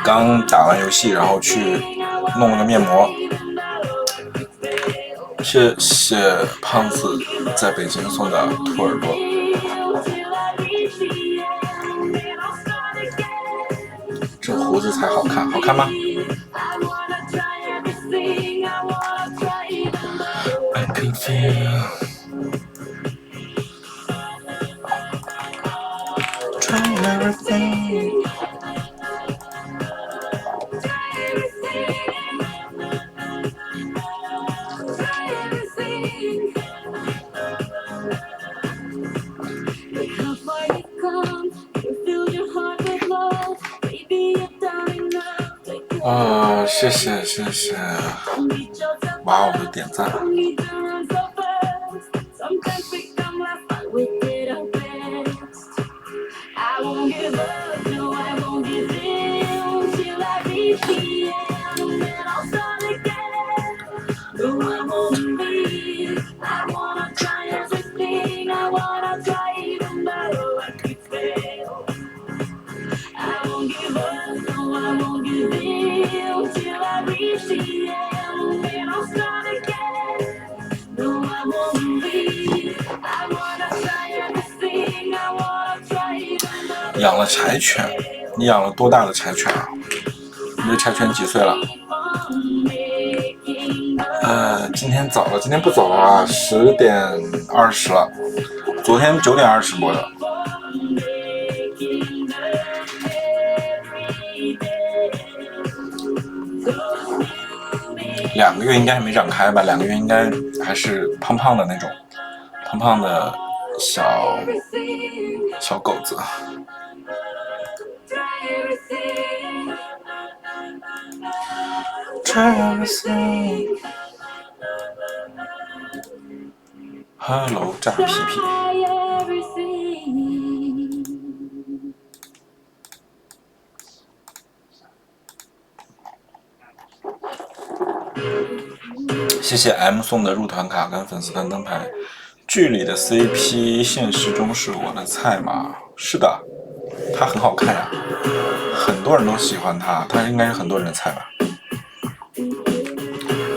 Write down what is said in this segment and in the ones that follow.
刚打完游戏，然后去弄了个面膜。谢谢胖子在北京送的兔耳朵。这胡子才好看，好看吗？I can feel trying everything。谢谢谢谢，哇哦的点赞。养了柴犬，你养了多大的柴犬啊？你的柴犬几岁了？今天早了，今天不早了，10点20了，昨天9点20播的。2个月应该还没长开吧？2个月应该还是胖胖的那种，胖胖的小狗子。Hello， 炸皮皮。谢谢 M 送的入团卡跟粉丝团灯牌。剧里的 CP 现实中是我的菜吗？是的，他很好看呀，很多人都喜欢他，他应该是很多人的菜吧。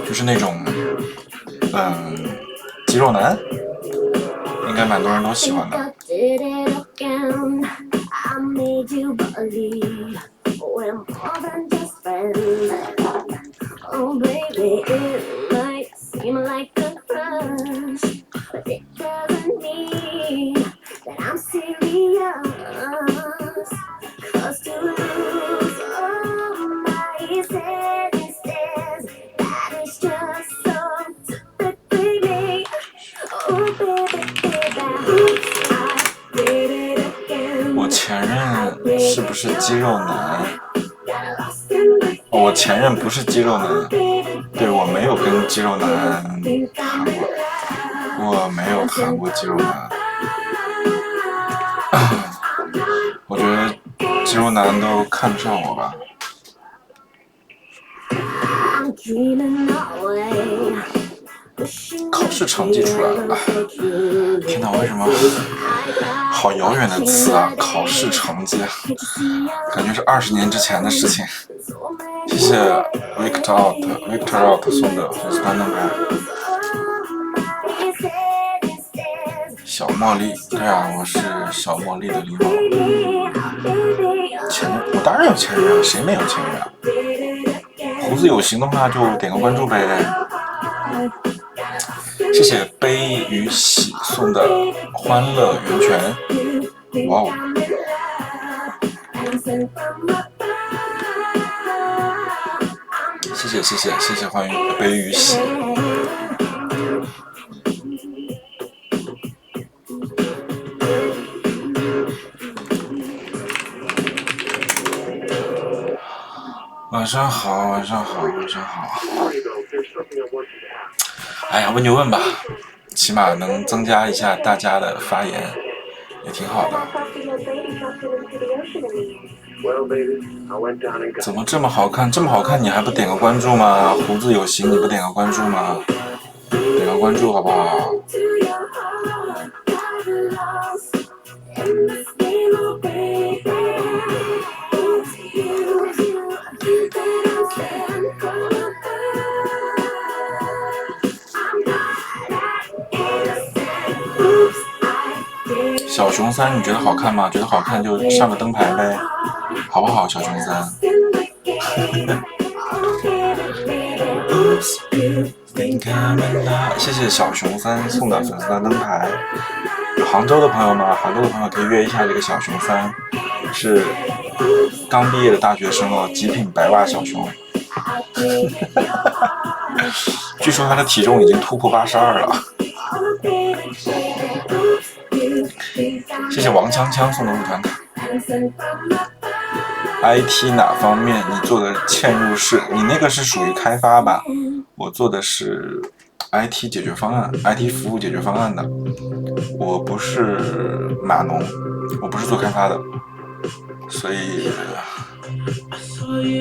就是那种肌肉男，应该蛮多人都喜欢的。我前任是不是肌肉男？我前任不是肌肉男，对，我没有跟肌肉男谈过，我没有谈过肌肉男。我觉得肌肉男都看不上我吧。考试成绩出来了，天哪，为什么好遥远的词啊？考试成绩，感觉是20年之前的事情。谢谢 Victor Out 送的粉丝团灯牌。小茉莉，对啊，我是小茉莉的狸猫。前任，我当然有前任啊，谁没有前任啊？胡子有型的话就点个关注呗。谢谢悲与喜送的欢乐源泉，哇哦！谢谢欢迎悲与喜。晚上好，晚上好，晚上好。哎呀，问就问吧，起码能增加一下大家的发言，也挺好的。怎么这么好看？这么好看你还不点个关注吗？胡子有型你不点个关注吗？点个关注好不好？小熊三你觉得好看吗？觉得好看就上个灯牌呗，好不好？小熊三。谢谢小熊三送的粉丝团灯牌。杭州的朋友吗？杭州的朋友可以约一下这个小熊三，是刚毕业的大学生哦，极品白袜小熊。据说他的体重已经突破82了。谢谢王锵锵送的入团卡。IT 哪方面你做的嵌入式？你那个是属于开发吧？我做的是 IT 解决方案 ，IT 服务解决方案的。我不是码农，我不是做开发的，所以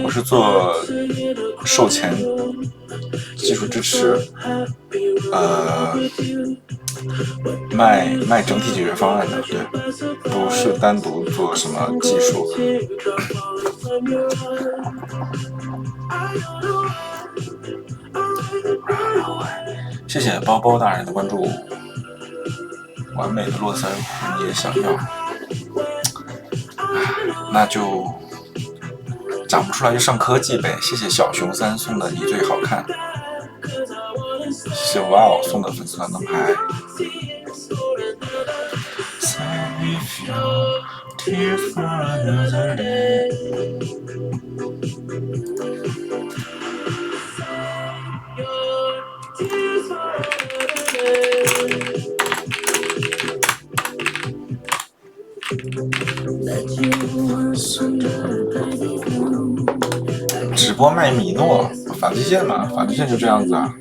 我是做售前技术支持，卖整体解决方案的，对，不是单独做什么技术。谢谢包包大人的关注。完美的络腮胡你也想要，那就长不出来就上科技呗。谢谢小熊三送的你最好看。谢谢哇哦送的粉丝团灯牌。直播卖米诺，法基线嘛，法基线就这样子啊。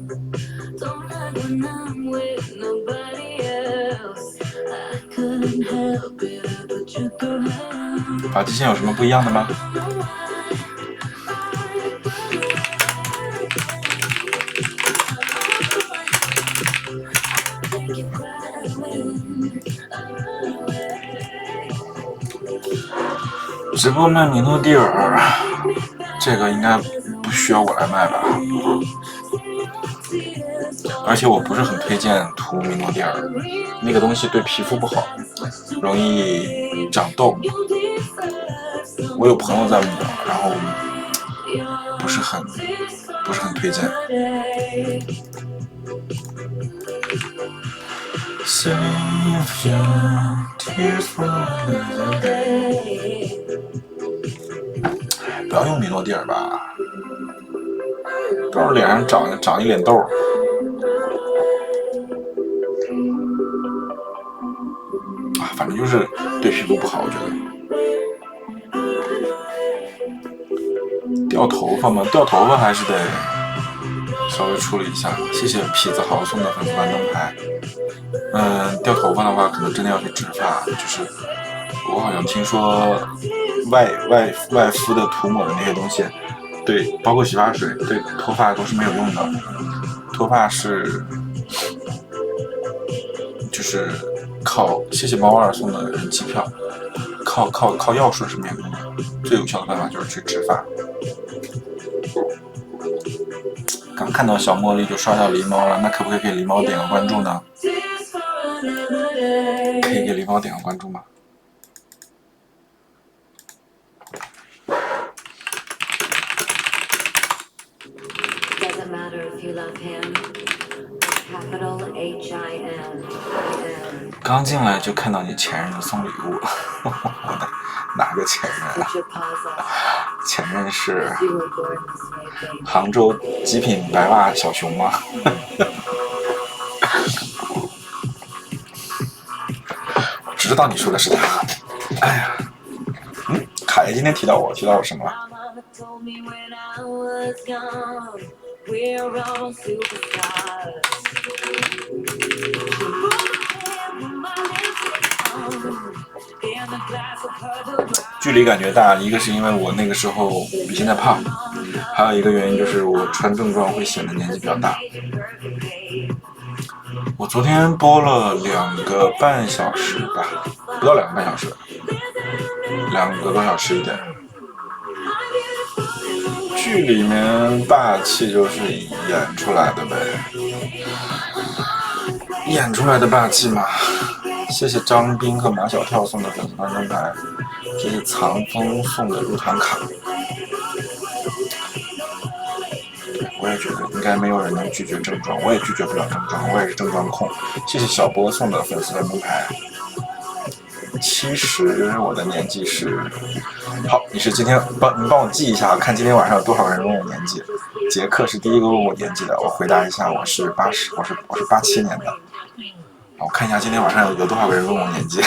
法基线有什么不一样的吗？直播卖米诺地尔，这个应该不需要我来卖吧？而且我不是很推荐涂米诺地尔，那个东西对皮肤不好，容易长痘。我有朋友在抹，然后不是很推荐。不要用米诺地尔吧，到时候脸上长一脸痘。反正就是对皮肤不好，我觉得。掉头发嘛，掉头发还是得稍微处理一下。谢谢痞子豪送的粉丝团灯牌。掉头发的话，可能真的要去植发。就是我好像听说外敷的涂抹的那些东西，对，包括洗发水，对脱发都是没有用的。脱发是就是靠谢谢猫二送的人气票，靠药水是没有用的。最有效的办法就是去植发。刚看到小茉莉就刷到狸猫了，那可不可以给狸猫点个关注呢？可以给狸猫点个关注吗？刚进来就看到你前任送礼物，哪个前任啊？前任是杭州极品白袜小熊吗？我知道你说的是他。哎呀，卡爷今天提到我什么了？距离感觉大，一个是因为我那个时候比现在胖，还有一个原因就是我穿正装会显得年纪比较大。我昨天播了2个半小时吧，不到2个半小时，2个多小时一点。剧里面霸气就是演出来的呗，演出来的霸气嘛。谢谢张斌和马小跳送的粉丝团灯牌，这是藏风送的入团卡。我也觉得应该没有人能拒绝正装，我也拒绝不了正装，我也是正装控。谢谢小波送的粉丝团灯牌。70，我的年纪是……好，你是今天你帮我记一下，看今天晚上有多少个人问我年纪。杰克是第一个问我年纪的，我回答一下，我是87年的。我看一下今天晚上有多少个人问我年纪。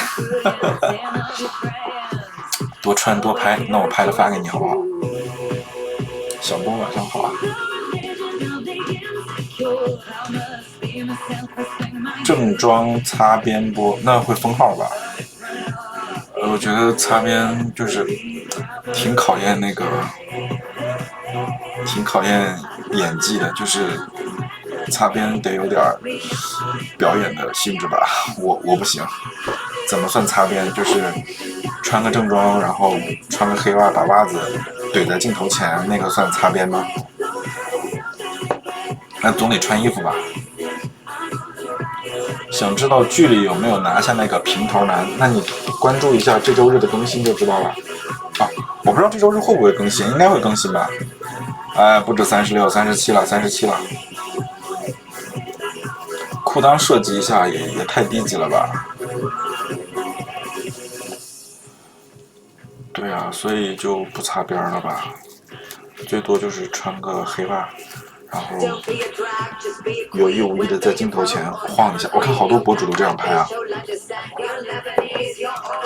多穿多拍，那我拍了发给你好不好？小波晚上好啊。正装擦边播，那会封号吧？我觉得擦边就是挺考验演技的，就是擦边得有点表演的性质吧。我不行。怎么算擦边？就是穿个正装，然后穿个黑袜，把袜子怼在镜头前，那个算擦边吗？那总得穿衣服吧。想知道剧里有没有拿下那个平头男？那你关注一下这周日的更新就知道了。啊，我不知道这周日会不会更新，应该会更新吧。哎，不止36、37了，37了。裤裆设计一下也太低级了吧。对啊，所以就不擦边了吧，最多就是穿个黑袜，然后有意无意的在镜头前晃一下。我看好多博主都这样拍啊。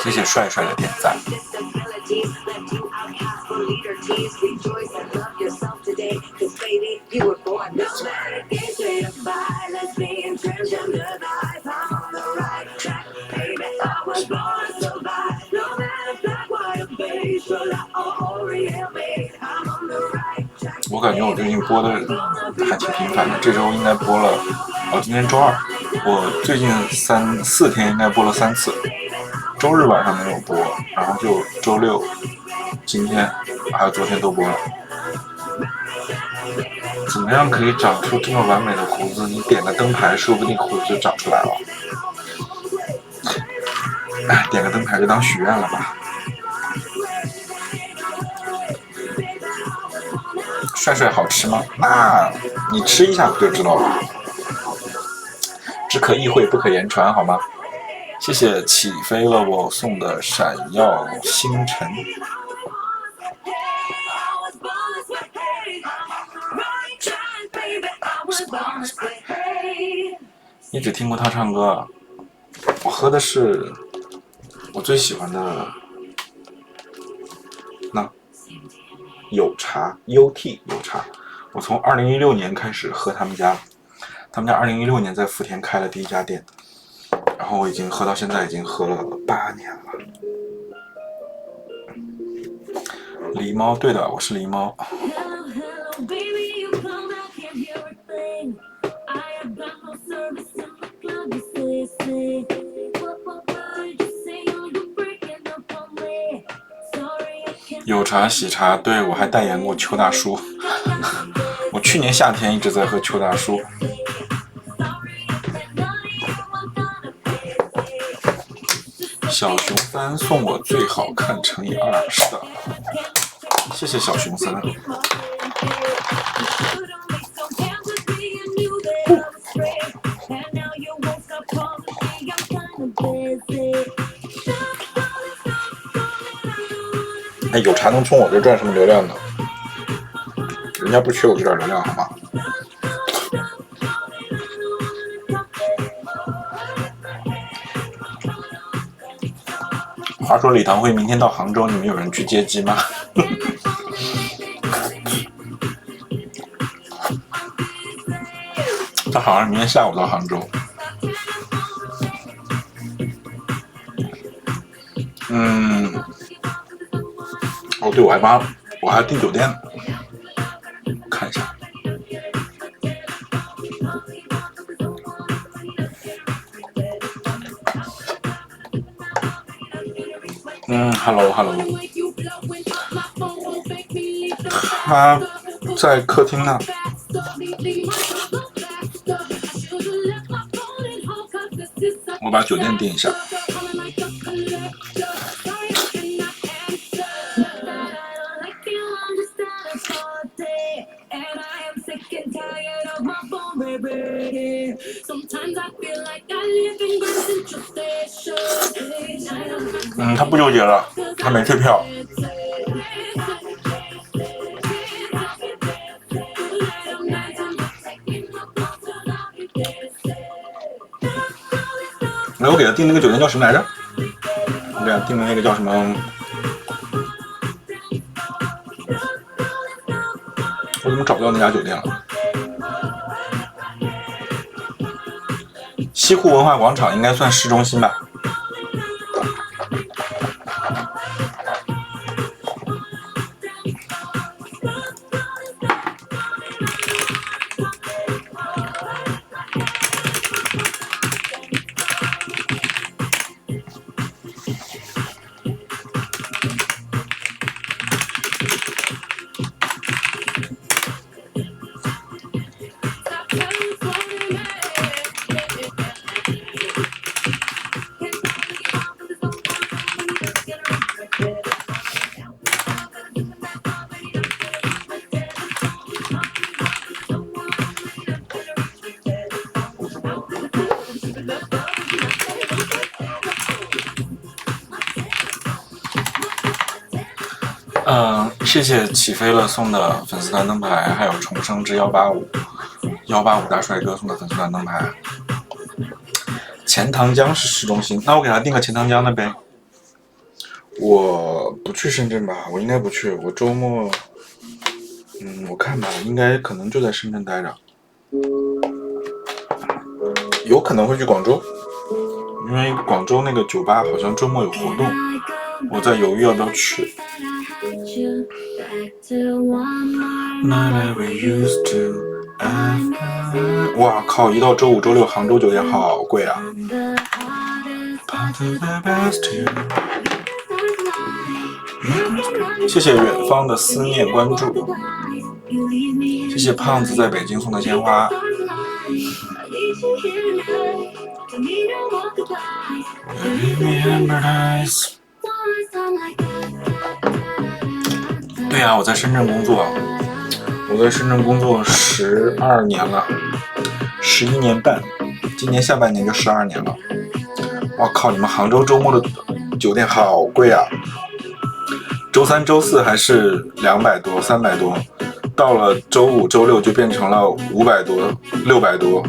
谢谢帅帅的点赞。我感觉我最近播的还挺频繁的，这周应该播了，今天周2，我最近4天应该播了3次，周日晚上没有播，然后就周六、今天还有昨天都播了。怎么样可以长出这么完美的胡子？你点个灯牌，说不定胡子就长出来了。哎，点个灯牌就当许愿了吧。帅帅好吃吗？那你吃一下不就知道了。只可意会不可言传，好吗？谢谢起飞了我送的闪耀星辰。你只听过他唱歌，我喝的是我最喜欢的有茶 UT 有茶，我从2016年开始喝他们家2016年在福田开了第1家店，然后我已经喝到现在，已经喝了8年了。狸猫，对的，我是狸猫。有茶喜茶，对，我还代言过邱大叔。我去年夏天一直在喝邱大叔。小熊3送我最好看×2，是的，谢谢小熊3。哎，有茶能从我这赚什么流量呢？人家不缺我这点流量，好吗？话说李唐辉明天到杭州，你们有人去接机吗？他好像明天下午到杭州。哦对，我还订酒店，看一下。Hello， 他在客厅呢。我把酒店订一下。他不纠结了，他没退票。然后我给他订那个酒店叫什么来着？我给他订的那个叫什么？我怎么找不到那家酒店了？西湖文化广场应该算市中心吧。谢谢起飞了送的粉丝团灯牌，还有重生之185大帅哥送的粉丝团灯牌。钱塘江是市中心，那我给他订个钱塘江的呗。我不去深圳吧，我应该不去，我周末，我看吧，应该可能就在深圳待着，有可能会去广州，因为广州那个酒吧好像周末有活动，我在犹豫要不要去。哇靠！一到周五、周六，杭州酒店好贵啊！谢谢远方的思念关注，谢谢胖子在北京送的鲜花。对呀，我在深圳工作，12年了，11年半，今年下半年就12年了。我靠，你们杭州周末的酒店好贵啊！周三、周四还是200多、300多，到了周五、周六就变成了500多、600多，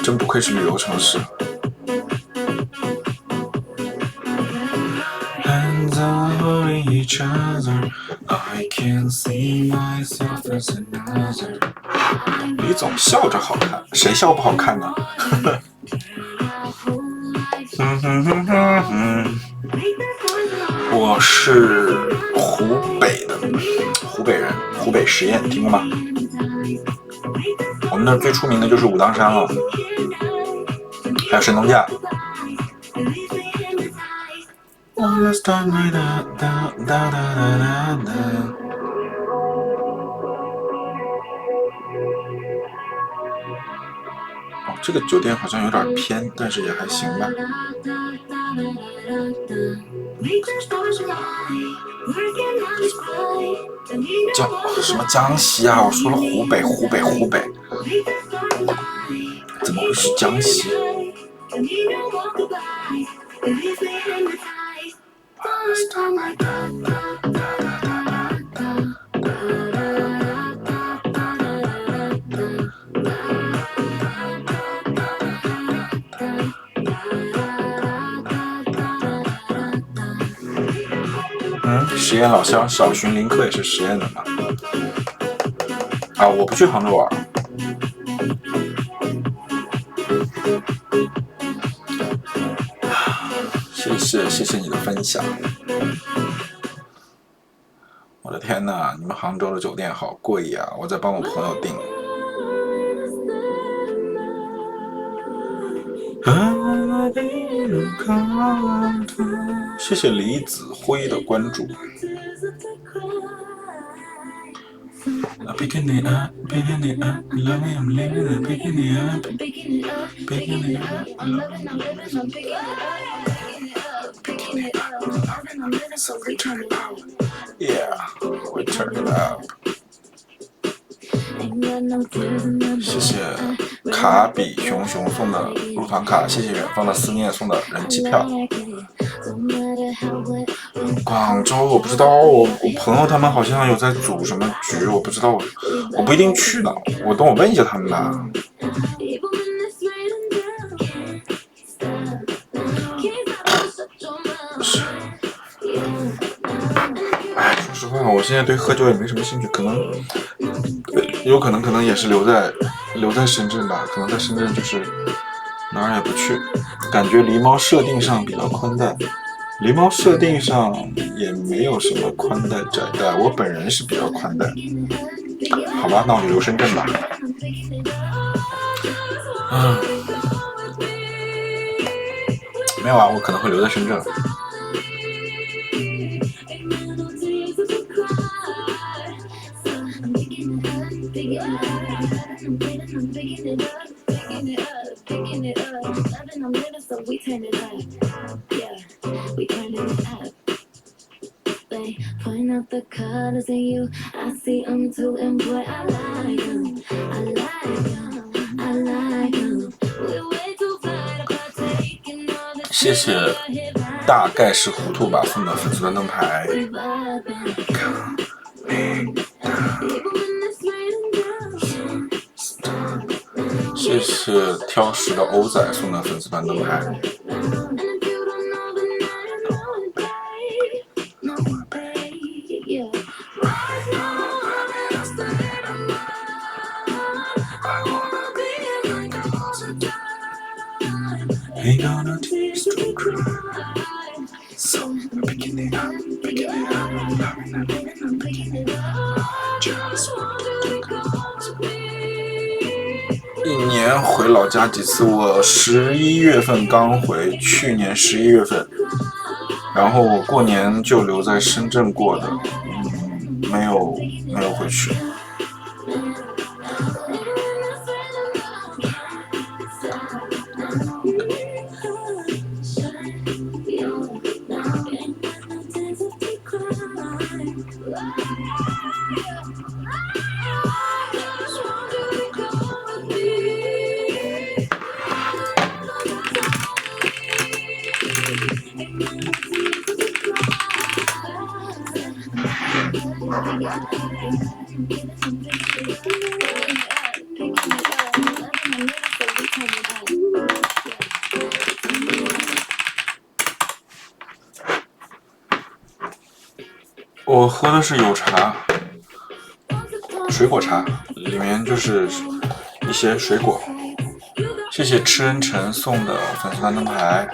真不愧是旅游城市。李总笑着好看，谁笑不好看呢？我是湖北的，湖北人，湖北十堰听过吗？我们那最出名的就是武当山了，还有神农架。这个酒店好像有点偏，但是也还行吧。什么江西啊？我说了湖北，怎么会是江西？实验老乡小寻林克也是实验的嘛？啊，我不去杭州玩。谢谢谢你的分享。我的天呐，你们杭州的酒店好贵呀！我在帮我朋友订。谢谢李子辉的关注。Picking it up, picking it up, loving I'm living it, picking it up, picking it up, picking it up, I'm loving I'm living I'm picking it up, picking it up, loving I'm living so we turn it up. Yeah, we turn it up. 谢谢卡比熊熊送的入团卡，谢谢远方的思念送的人气票。广州我不知道，我朋友他们好像有在组什么局，我不知道，我不一定去呢，等我问一下他们吧。哎，说实话，我现在对喝酒也没什么兴趣，有可能也是留在深圳吧，可能在深圳就是哪儿也不去，感觉狸猫设定上比较宽带。狸猫设定上也没有什么宽带窄带，我本人是比较宽带。好吧，那我就留深圳吧。没有啊，我可能会留在深圳。Point out the colors in you, I see them too, and boy, I like them, I like them, I like them. We're way too far to partake in all the 谢谢，大概是糊涂吧送的粉丝端灯牌。谢谢挑食的欧仔送的粉丝端灯牌。Ain't gonna teach to cry. So I'm picking it up, picking it up, loving it, picking it up. Just want to be. 一年回老家几次？我11月份刚回，去年11月份，然后我过年就留在深圳过的，没有回去。我喝的是有茶，水果茶，里面就是一些水果。谢谢吃恩晨送的粉丝端灯牌。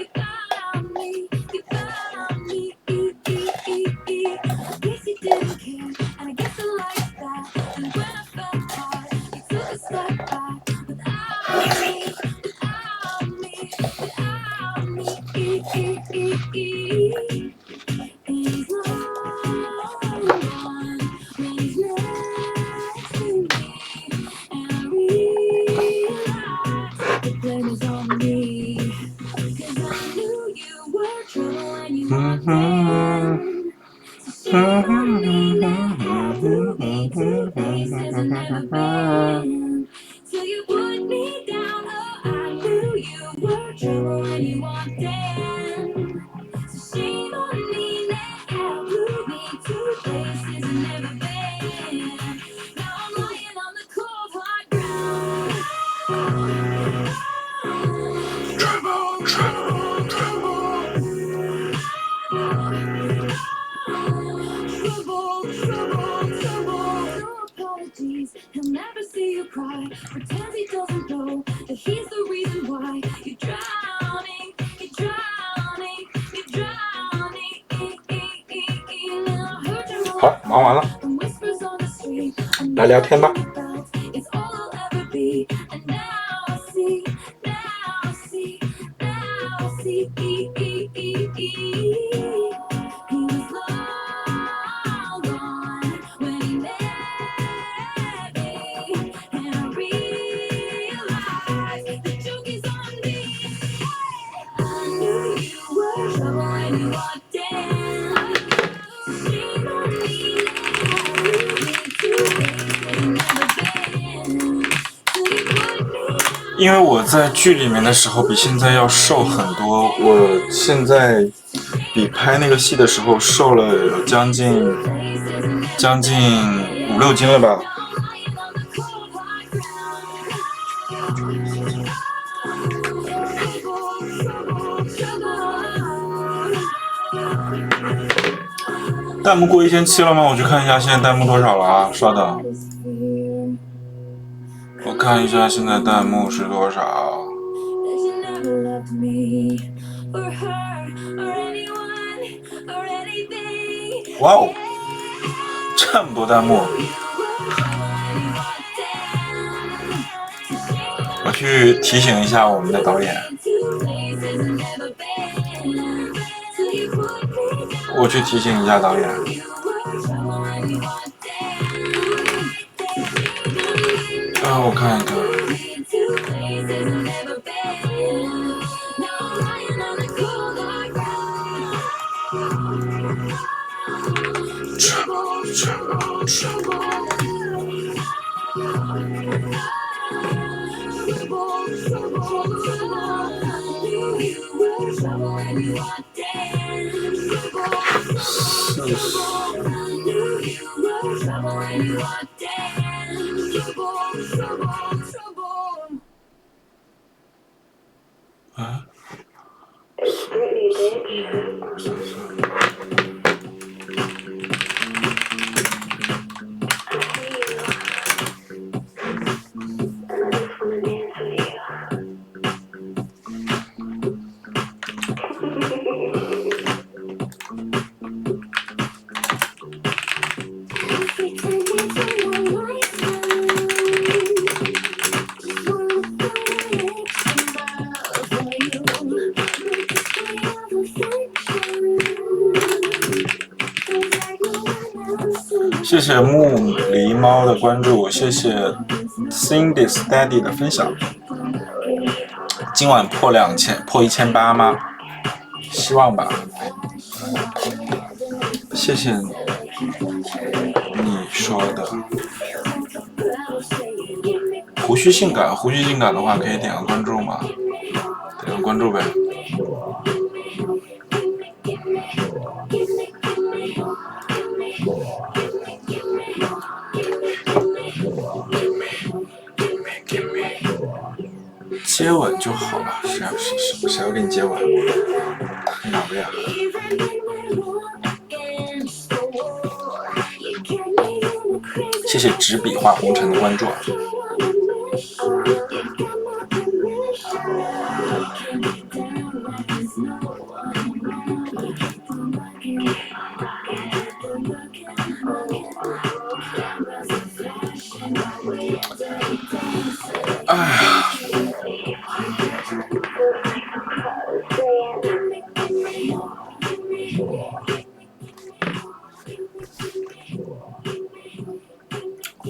忙完了，来聊天吧。因为我在剧里面的时候比现在要瘦很多，我现在比拍那个戏的时候瘦了有将近5、6斤了吧。弹幕过1700了吗？我去看一下现在弹幕多少了啊！稍等，我看一下现在弹幕是多少。哇哦，这么多弹幕！我去提醒一下我们的导演。我去提醒一下导演。我看一看。啊？谢谢木狸猫的关注，谢谢 Cindy Steady 的分享。今晚破1800吗？希望吧。谢谢你说的。胡须性感的话，可以点个关注吗？点个关注呗。接吻就好了，谁要跟你接吻？哪个呀？谢谢纸笔画红尘的关注。哎呀，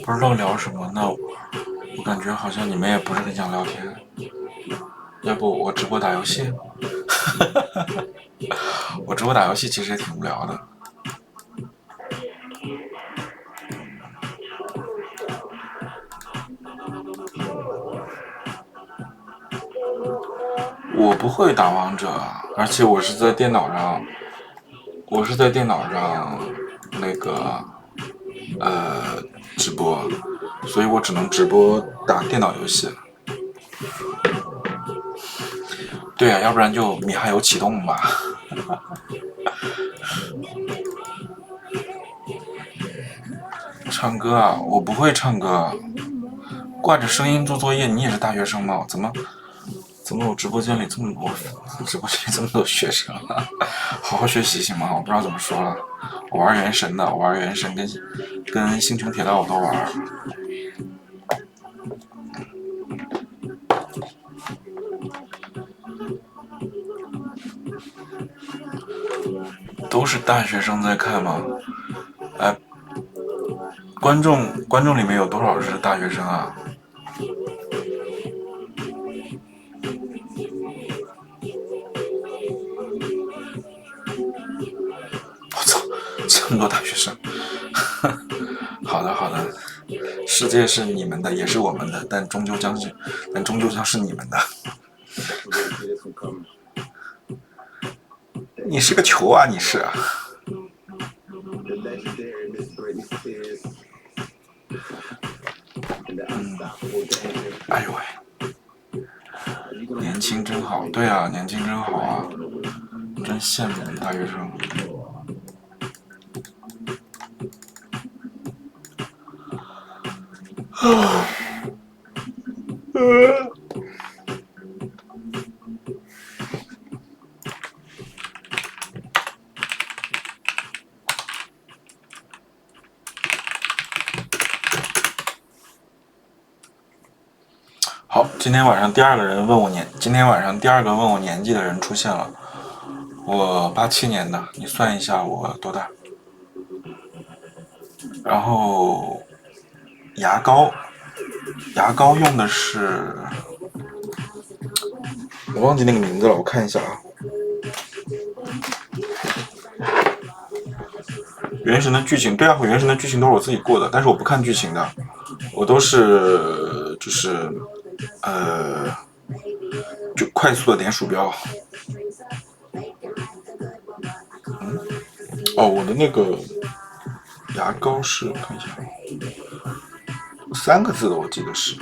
不知道聊什么呢，我感觉好像你们也不是很想聊天。要不我直播打游戏？我直播打游戏其实也挺无聊的。我不会打王者，而且我是在电脑上那个直播，所以我只能直播打电脑游戏。对啊，要不然就米哈游启动吧。唱歌啊，我不会唱歌。挂着声音做作业，你也是大学生吗？怎么怎么我直播间里这么多学生啊？好好学习行吗？我不知道怎么说了。我玩原神的，我玩原神跟星穹铁道我都玩。都是大学生在看吗？哎，观众里面有多少是大学生啊？我操，这么多大学生！好的好的，世界是你们的，也是我们的，但终究将是你们的。你是个球啊，你是啊。哎呦喂，年轻真好，对啊，年轻真好啊，真羡慕大学生。好，今天晚上第二个问我年纪的人出现了。我87年的，你算一下我多大？然后牙膏用的是，我忘记那个名字了，我看一下啊。原神的剧情，对啊，我原神的剧情都是我自己过的，但是我不看剧情的，我都是就快速的点鼠标。哦，我的那个牙膏是看一下，3个字的，我记得是。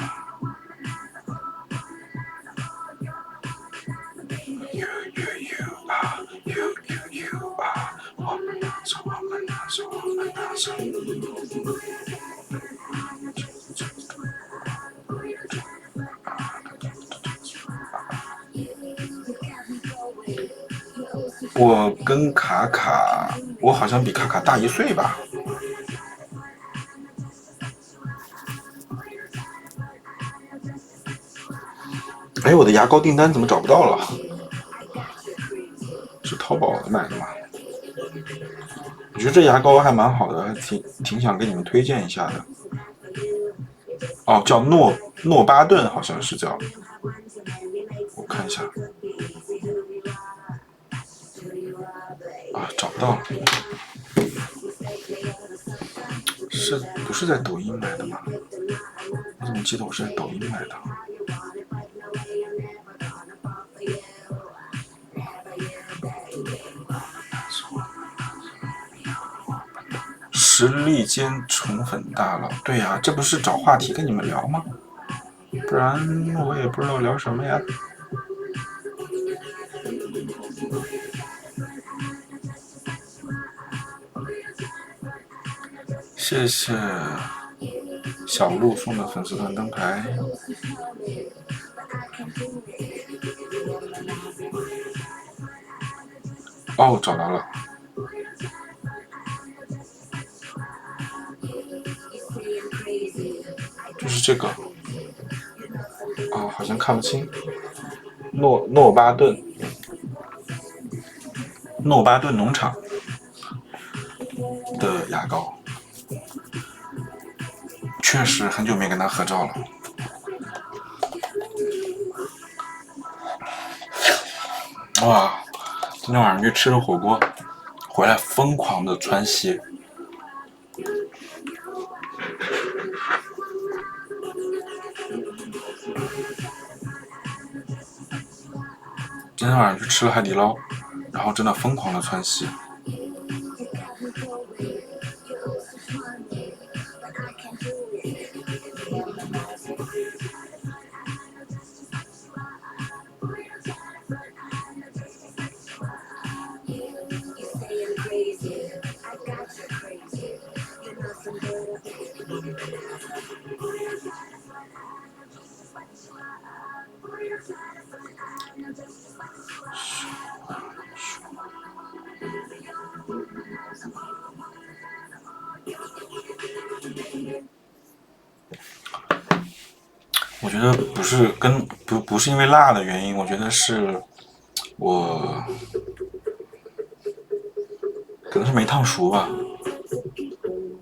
我跟卡卡，我好像比卡卡大1岁吧。哎，我的牙膏订单怎么找不到了？是淘宝买的吗？我觉得这牙膏还蛮好的，还挺想给你们推荐一下的。哦，叫诺巴顿，好像是叫。我看一下。啊，找不到了。是不是在抖音买的吗？我怎么记得我是在抖音买的？实力坚宠粉大佬，对呀，这不是找话题跟你们聊吗？不然我也不知道聊什么呀。谢谢小鹿送的粉丝团灯牌。哦，找到了，就是这个。哦，好像看不清。诺巴顿农场的牙膏，确实很久没跟他合照了。哇，今天晚上去吃了火锅，回来疯狂的川西。今天晚上去吃了海底捞，然后真的疯狂的窜稀。觉得不是因为辣的原因，我觉得是我可能是没烫熟吧。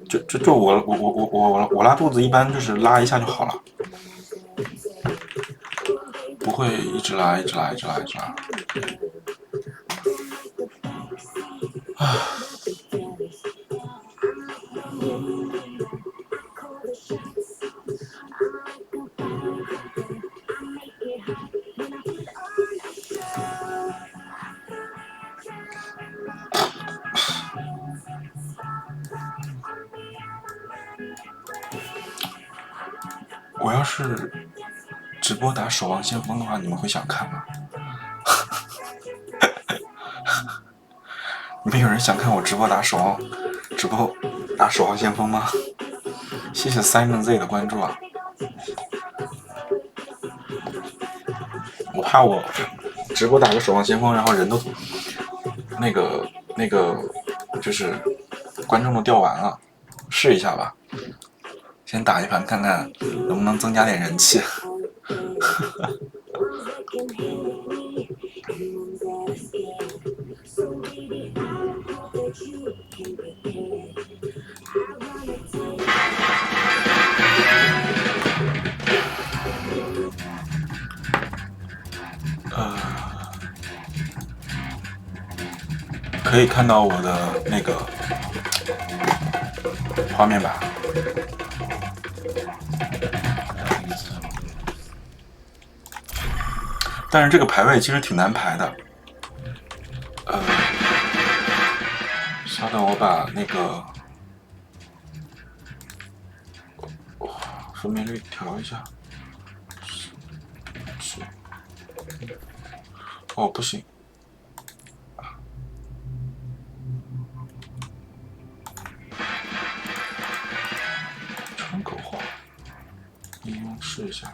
就我拉肚子一般就是拉一下就好了，不会一直拉。我要是直播打守望先锋的话，你们会想看吗？你们有人想看我直播打守望先锋吗？谢谢 Simon Z 的关注啊！我怕我直播打个守望先锋，然后人都那个就是观众都掉完了，试一下吧。先打一盘看看能不能增加点人气。可以看到我的那个画面吧。但是这个排位其实挺难排的。稍等，我把那个分辨率调一下。哦，不行。窗口化，应用试一下。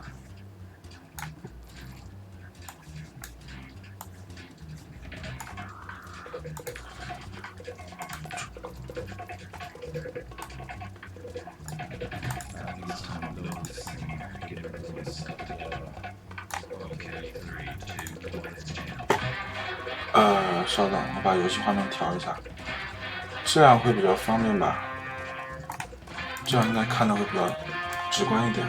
稍等，我把游戏画面调一下，这样会比较方便吧？这样应该看的会比较直观一点，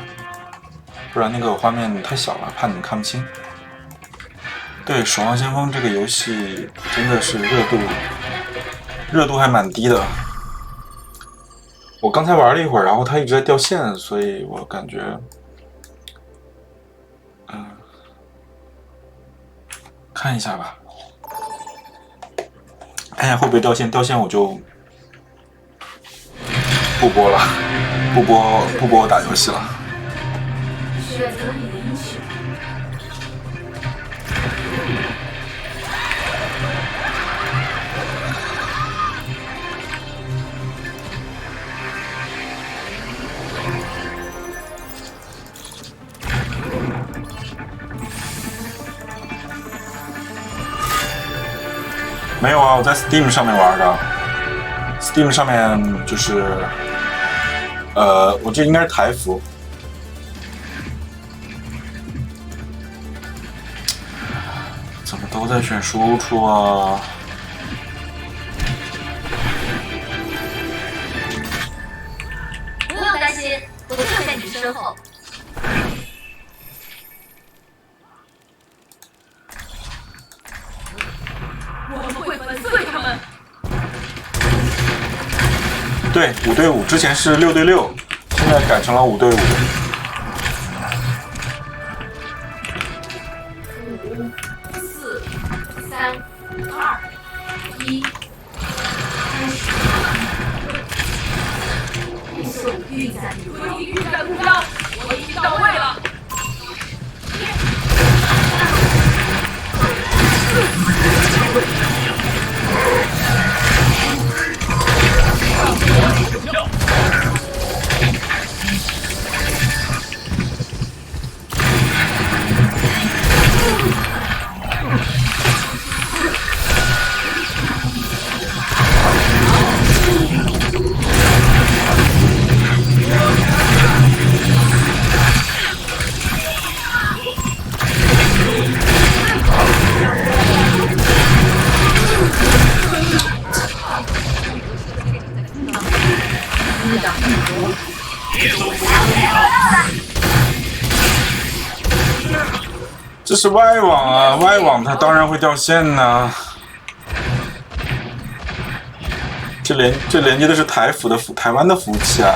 不然那个画面太小了，怕你们看不清。对，《守望先锋》这个游戏真的是热度还蛮低的。我刚才玩了一会儿，然后它一直在掉线，所以我感觉，看一下吧。看一下会不会掉线，掉线我就不播了，不播我打游戏了。没有啊，我在 Steam 上面玩的。Steam 上面就是，我这应该是台服。怎么都在选输出啊？不用担心，我就在你身后。对，5对5，之前是6对6，现在改成了5对5。5、4、3、2、1，开始。运送预载目标，我已经到位了。这是外网啊，外网它当然会掉线呐、这连接的是台湾的服务器啊。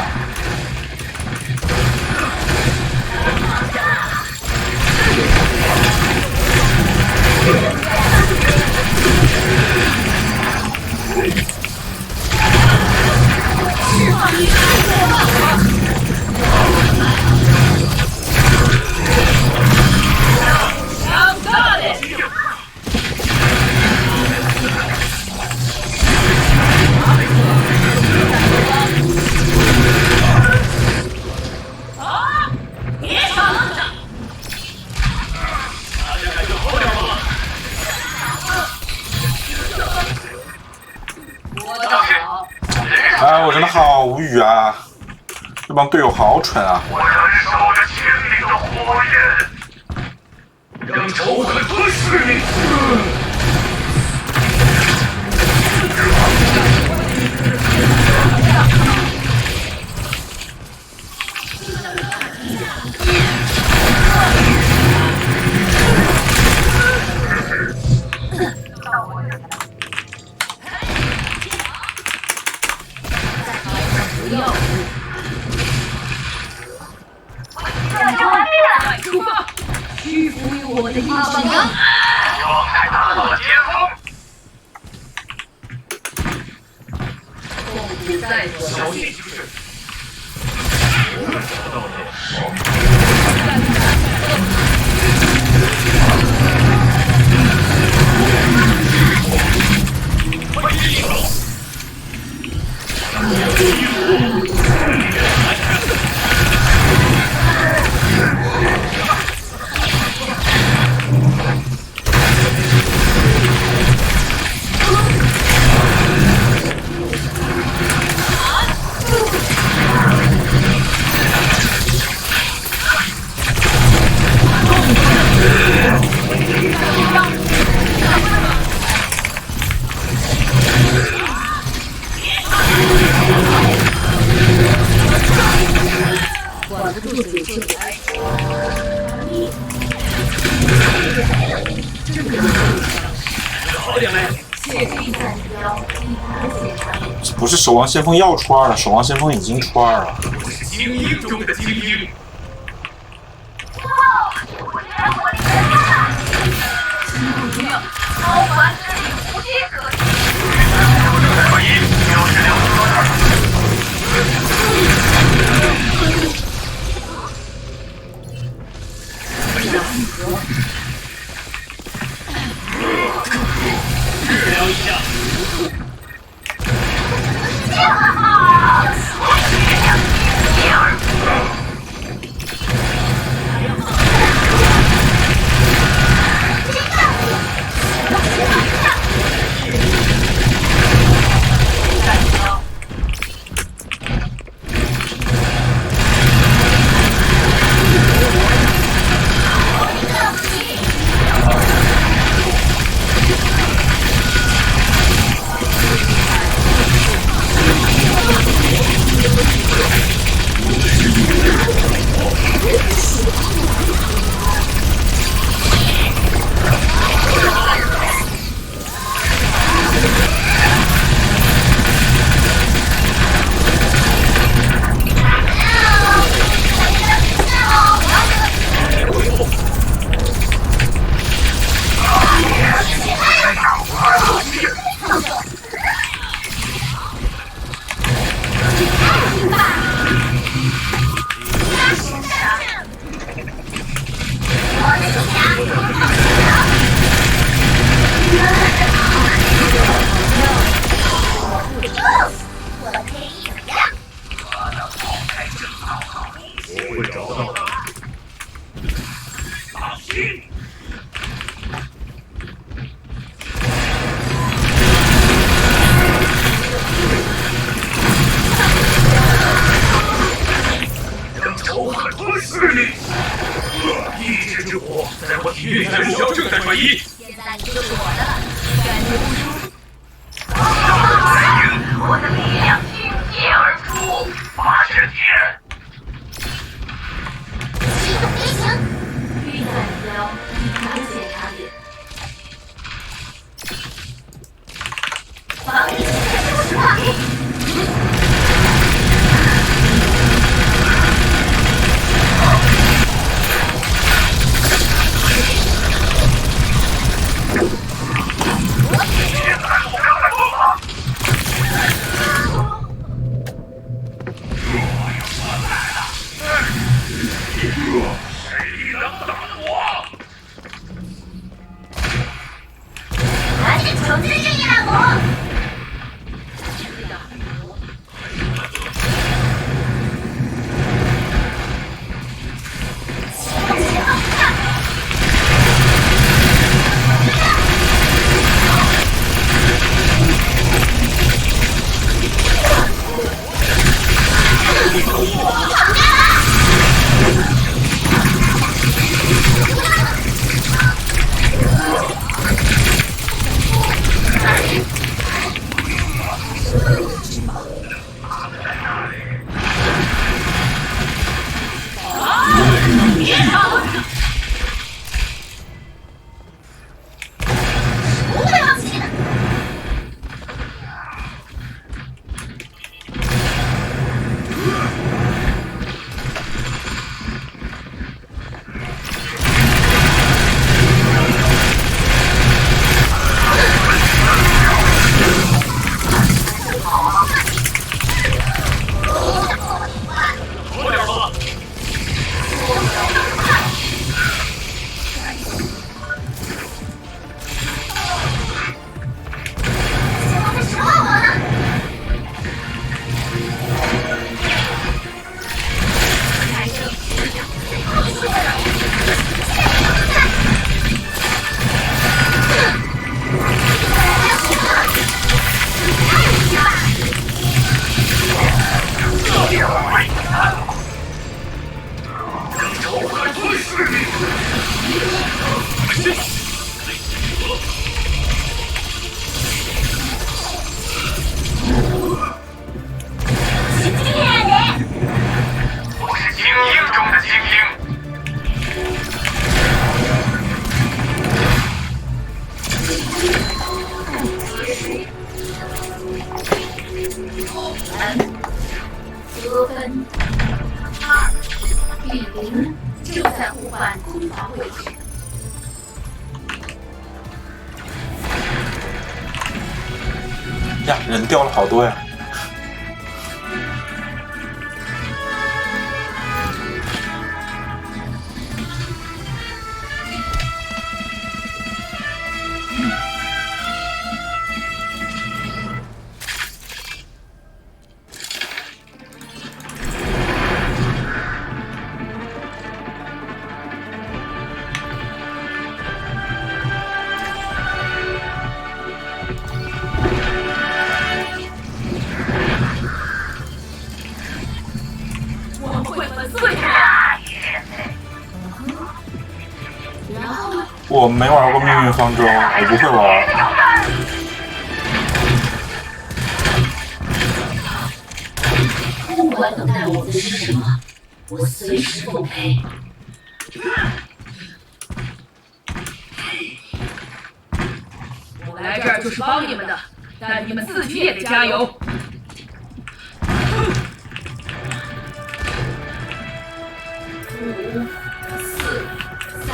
哎，我真的好无语啊！这帮队友好蠢啊！我燃烧着千里的火焰，让仇恨吞噬你。屈服于我的意志。状态达到了巅峰。痛苦在所小心行事。管不住嘴就来。好点没？不是守望先锋要出2了，守望先锋已经出2了。我是精英中的精英。运载目标正在转移。现在你就是我的了，感觉不出。我的力量倾泻而出，发射敌人。启动飞行。运载目标已达我是精英中的精英。得分2-0，正在互换攻防位置。呀，人掉了好多呀！我们会粉碎它。然后我没玩过命运方舟，我不会玩。不管等待我的是什么，我随时奉陪。我来这儿就是帮你们的，但你们自己也得加油。5、4、3、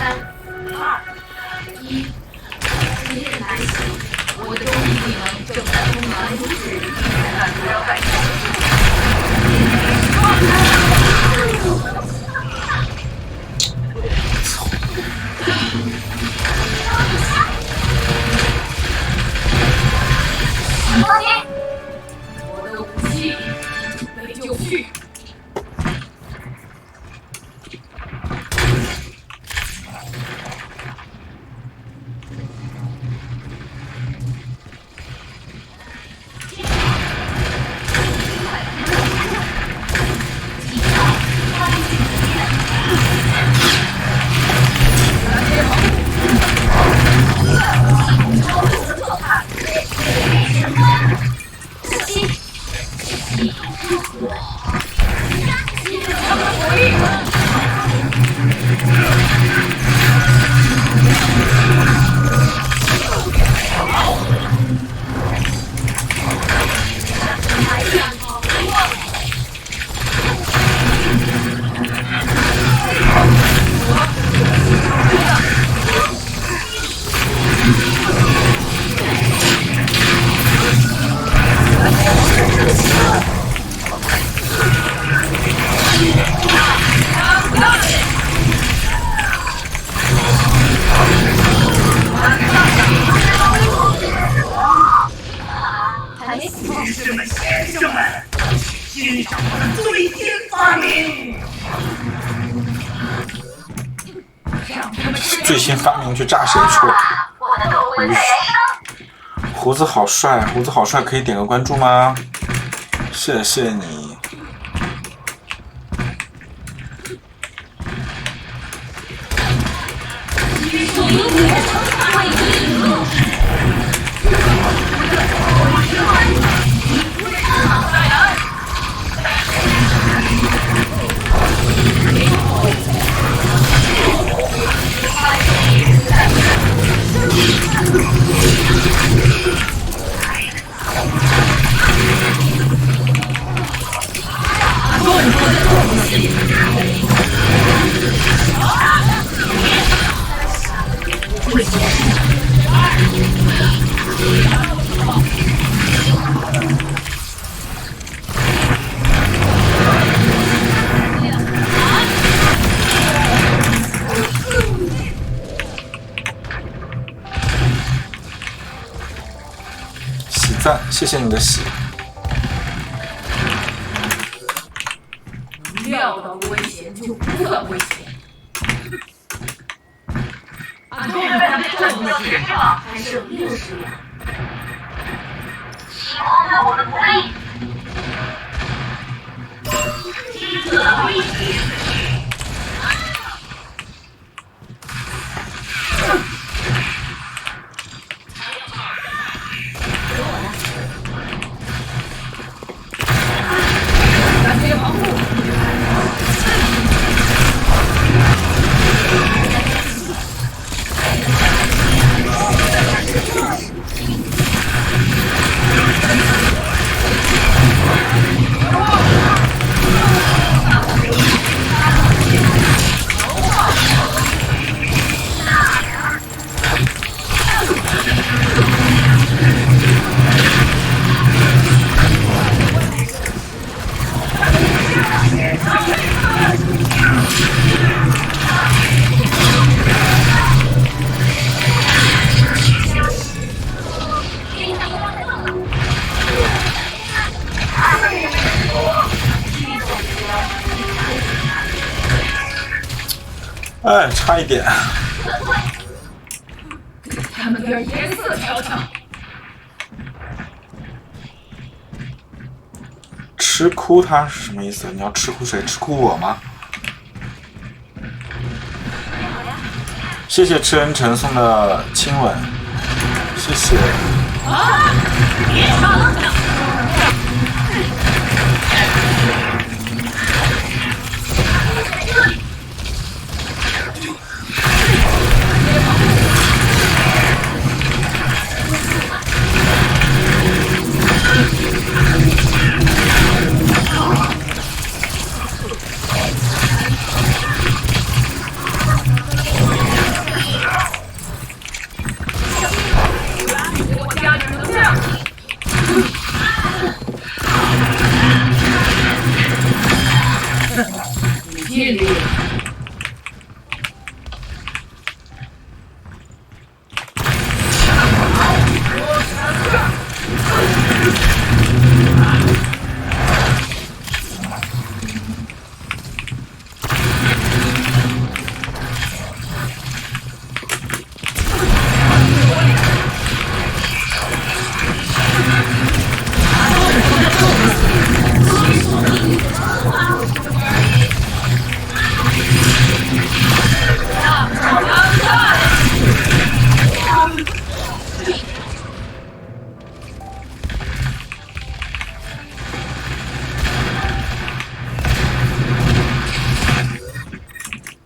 2、1，实验来袭！我的终极技能正在充满阻止，但不要改变。我的武器准备就绪。士们、先生们，欣赏我的最新发明！最新发明去炸谁去了？胡子好帅，胡子好帅，可以点个关注吗？谢谢你。喜赞，谢谢你的喜。料到危险就不算危险。按照咱们战斗的血量，还剩60秒。希望对我们不利。这危险！差一点。他们点颜色瞧瞧。吃哭他是什么意思？你要吃哭谁？吃哭我吗？谢谢赤恩臣送的亲吻，谢谢。别吵了！尽力。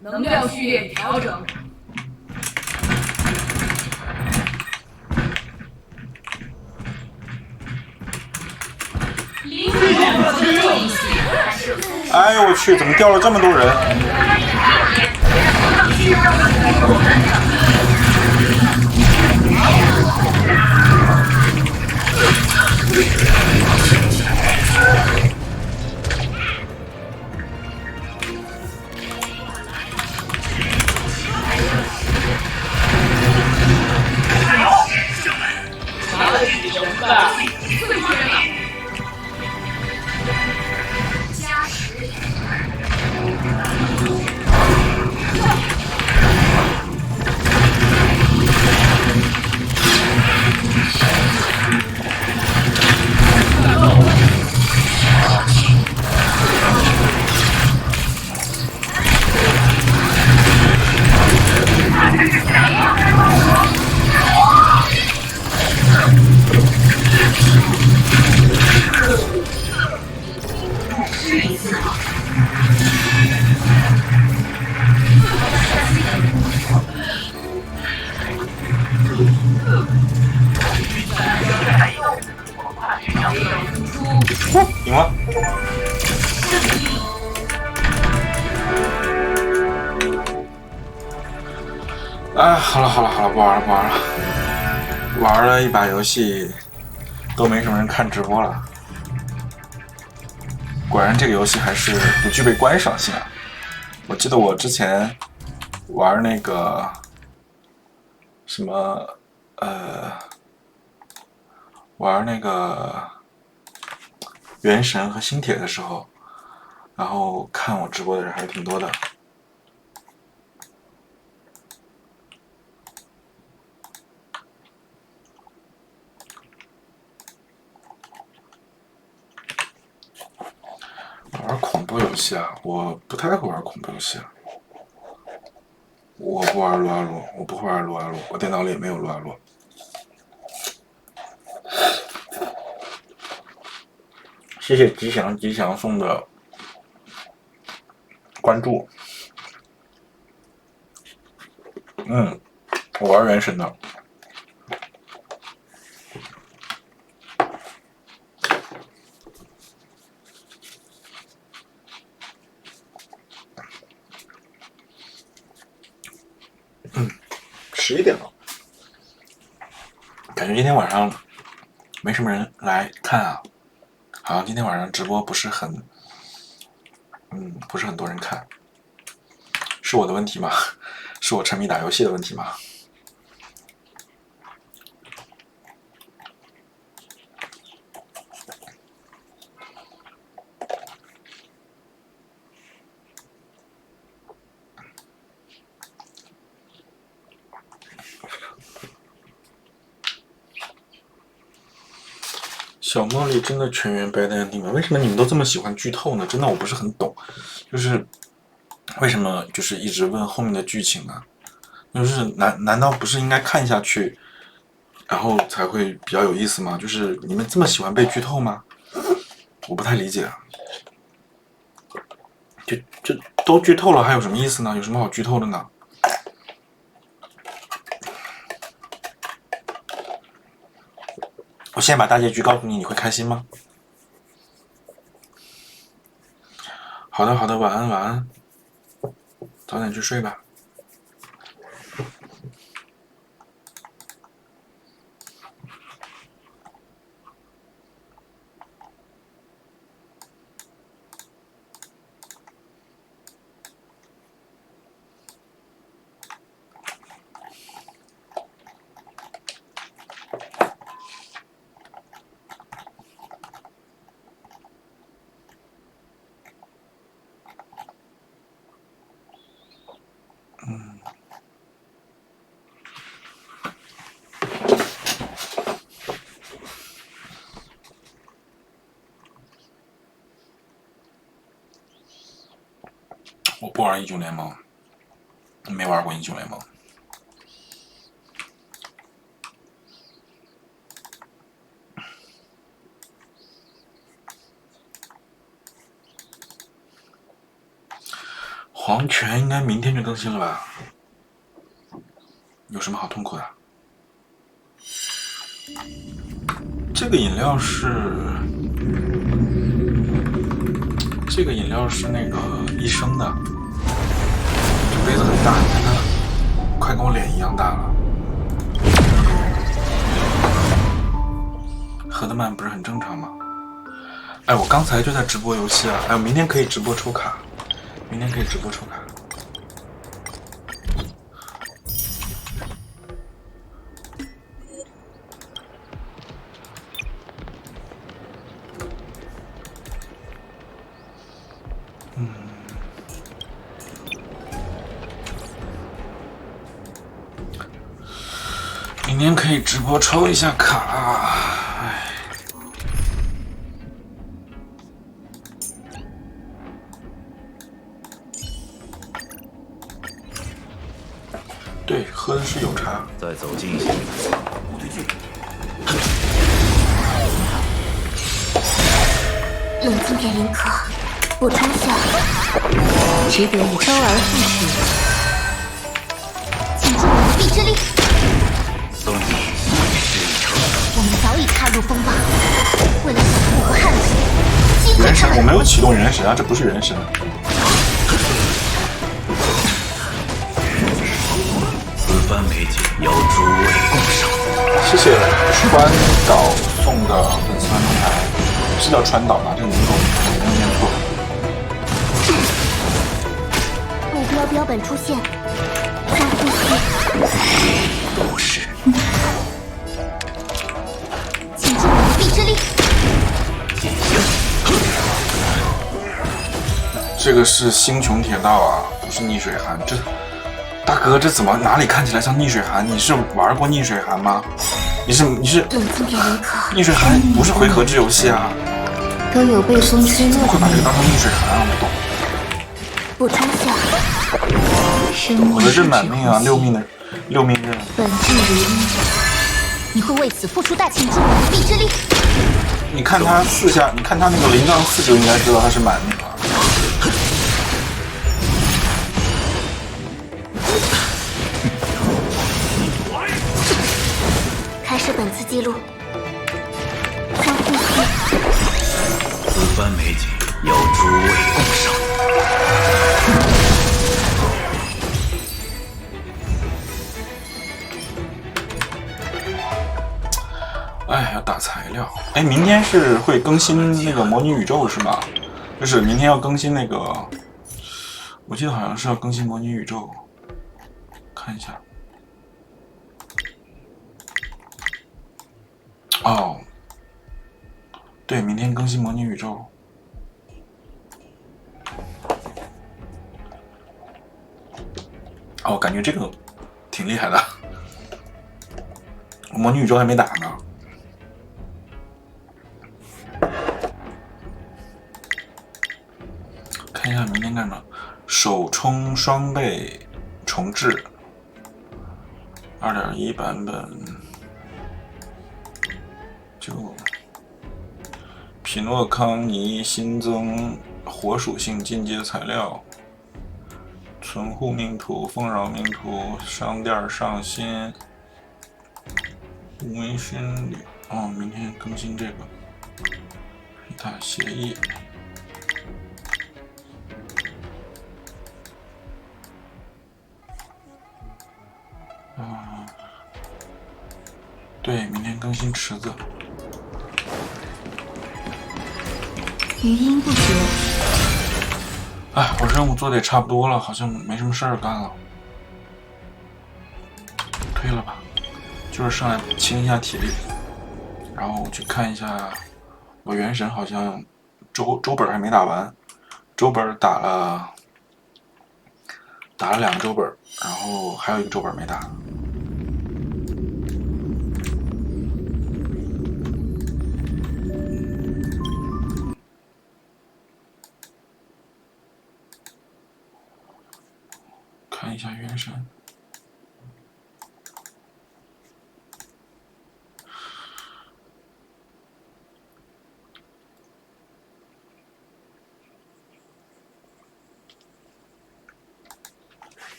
能量序列调整。哎呦我去，怎么掉了这么多人？赢了。哎，好了，不玩了。玩了一把游戏，都没什么人看直播了。果然这个游戏还是不具备观赏性啊！我记得我之前玩那个什么玩那个原神和星铁的时候，然后看我直播的人还是挺多的。玩恐怖游戏啊，我不太会玩恐怖游戏啊。我不玩撸啊撸，我不会玩撸啊撸，我电脑里也没有撸啊撸。谢谢吉祥送的关注。我玩原神的。11点了，感觉今天晚上没什么人来看啊，好像今天晚上直播不是很多人看，是我的问题吗？是我沉迷打游戏的问题吗？小茉莉真的全员 bad ending 吗？为什么你们都这么喜欢剧透呢？真的我不是很懂，就是为什么就是一直问后面的剧情呢？就是难道不是应该看下去，然后才会比较有意思吗？就是你们这么喜欢被剧透吗？我不太理解。就都剧透了，还有什么意思呢？有什么好剧透的呢？我现在把大结局告诉你，你会开心吗？好的，好的，晚安，晚安，早点去睡吧。我不玩英雄联盟，没玩过英雄联盟。黄泉应该明天就更新了吧？有什么好痛苦的？这个饮料是那个医生的，这杯子很大，你看它快跟我脸一样大了。喝得慢不是很正常吗？哎，我刚才就在直播游戏啊！哎，我明天可以直播抽卡，明天可以直播抽卡。明天可以直播抽一下卡，哎。对，喝的是有茶。再走近一些，不对劲。冷静点，林可，我冲下，只得以周而复始。请助我的臂之力。送你事已成。我们早已踏入风暴，为了守护和汉子，击溃原神他们。我没有启动原神啊，这不是原神。此番美景邀诸位共赏。谢谢川岛送的粉丝团平台，是叫川岛吗？这个名字我没有念错。目标标本出现，深呼吸。不是。请助我的臂之力。这个是星穹铁道啊，不是逆水寒。这大哥，这怎么哪里看起来像逆水寒？你是玩过逆水寒吗？你是冷静点，林可。逆水寒不是回合制游戏啊？都有被风吹落怎么会把这个当成逆水寒啊？我不懂。我冲下，我的任满命啊，6命的6命任。本质如一，你会为此付出代价。请助我的臂之力。你看他4下，你看他那个0杠4就应该知道他是满命了。开始本次记录。深呼吸。此番美景邀诸位共赏。哎，要打材料。哎，明天是会更新那个模拟宇宙是吗？就是明天要更新那个，我记得好像是要更新模拟宇宙，看一下。哦，对，明天更新模拟宇宙。哦，感觉这个挺厉害的，模拟宇宙还没打呢。看一下明天干嘛？手冲双倍重置2.1版本，就匹诺康尼新增火属性进阶材料，存户命图、丰饶命图、商店上新，微醺旅明天更新这个黑塔协议。对，明天更新池子。余音不绝。哎，我任务做的也差不多了，好像没什么事儿干了，推了吧。就是上来清一下体力，然后去看一下我原神好像周本还没打完，周本打了2个周本，然后还有1个周本没打。看一下原神。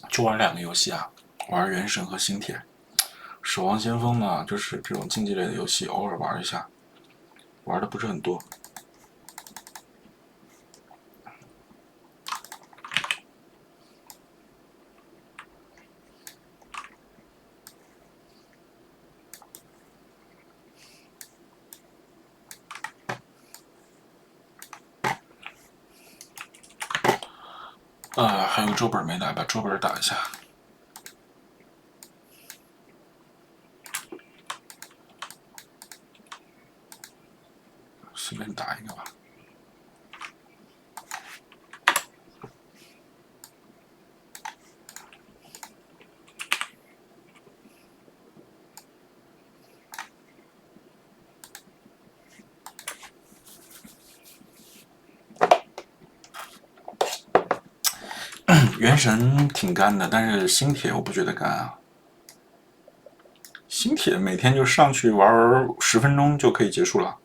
就玩2个游戏啊，玩原神和星铁。守望先锋呢，就是这种竞技类的游戏，偶尔玩一下，玩的不是很多。还有周本没打，把周本打一下。随便打一个吧。原神挺干的，但是星铁我不觉得干啊。星铁每天就上去玩10分钟就可以结束了。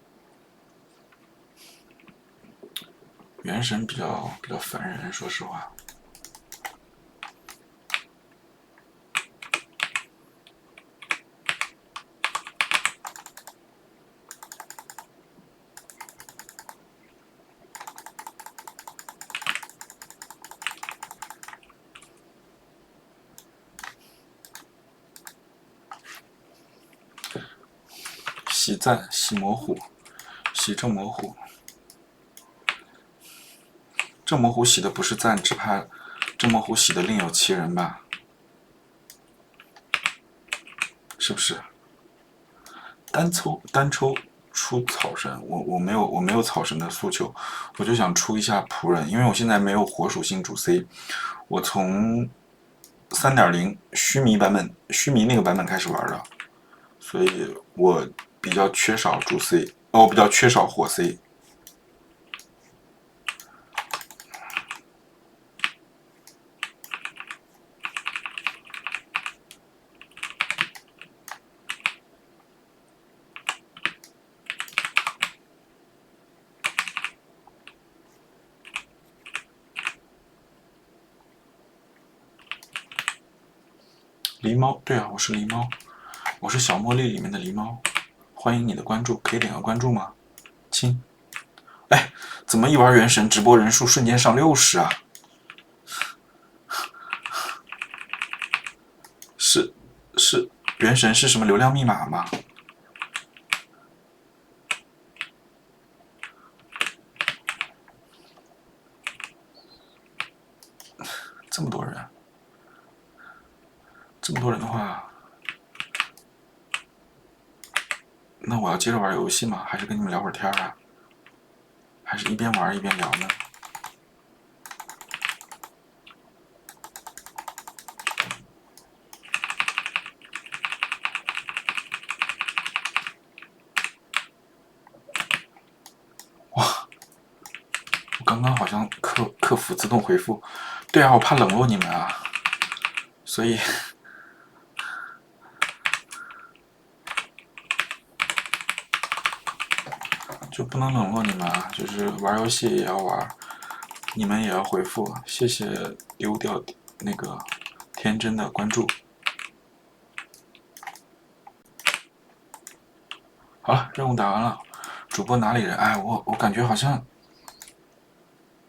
原神比较烦人，说实话。洗赞、洗模糊、洗正模糊。正模糊洗的不是赞，只怕正模糊洗的另有其人吧？是不是？单抽出草神，我没有草神的诉求，我就想出一下仆人，因为我现在没有火属性主 C， 我从3.0须弥那个版本开始玩的，所以我比较缺少主 C， 我比较缺少火 C。狸猫，对啊，我是狸猫，我是小茉莉里面的狸猫，欢迎你的关注，可以点个关注吗？亲，哎，怎么一玩原神直播人数瞬间上60啊？是原神是什么流量密码吗？这么多人。这么多人的话，那我要接着玩游戏吗？还是跟你们聊会儿天啊？还是一边玩一边聊呢？刚刚好像客服自动回复，对啊，我怕冷落你们啊，所以就不能冷落你们啊，就是玩游戏也要玩，你们也要回复，谢谢丢掉那个天真的关注。好了，任务打完了，主播哪里人？哎，我感觉好像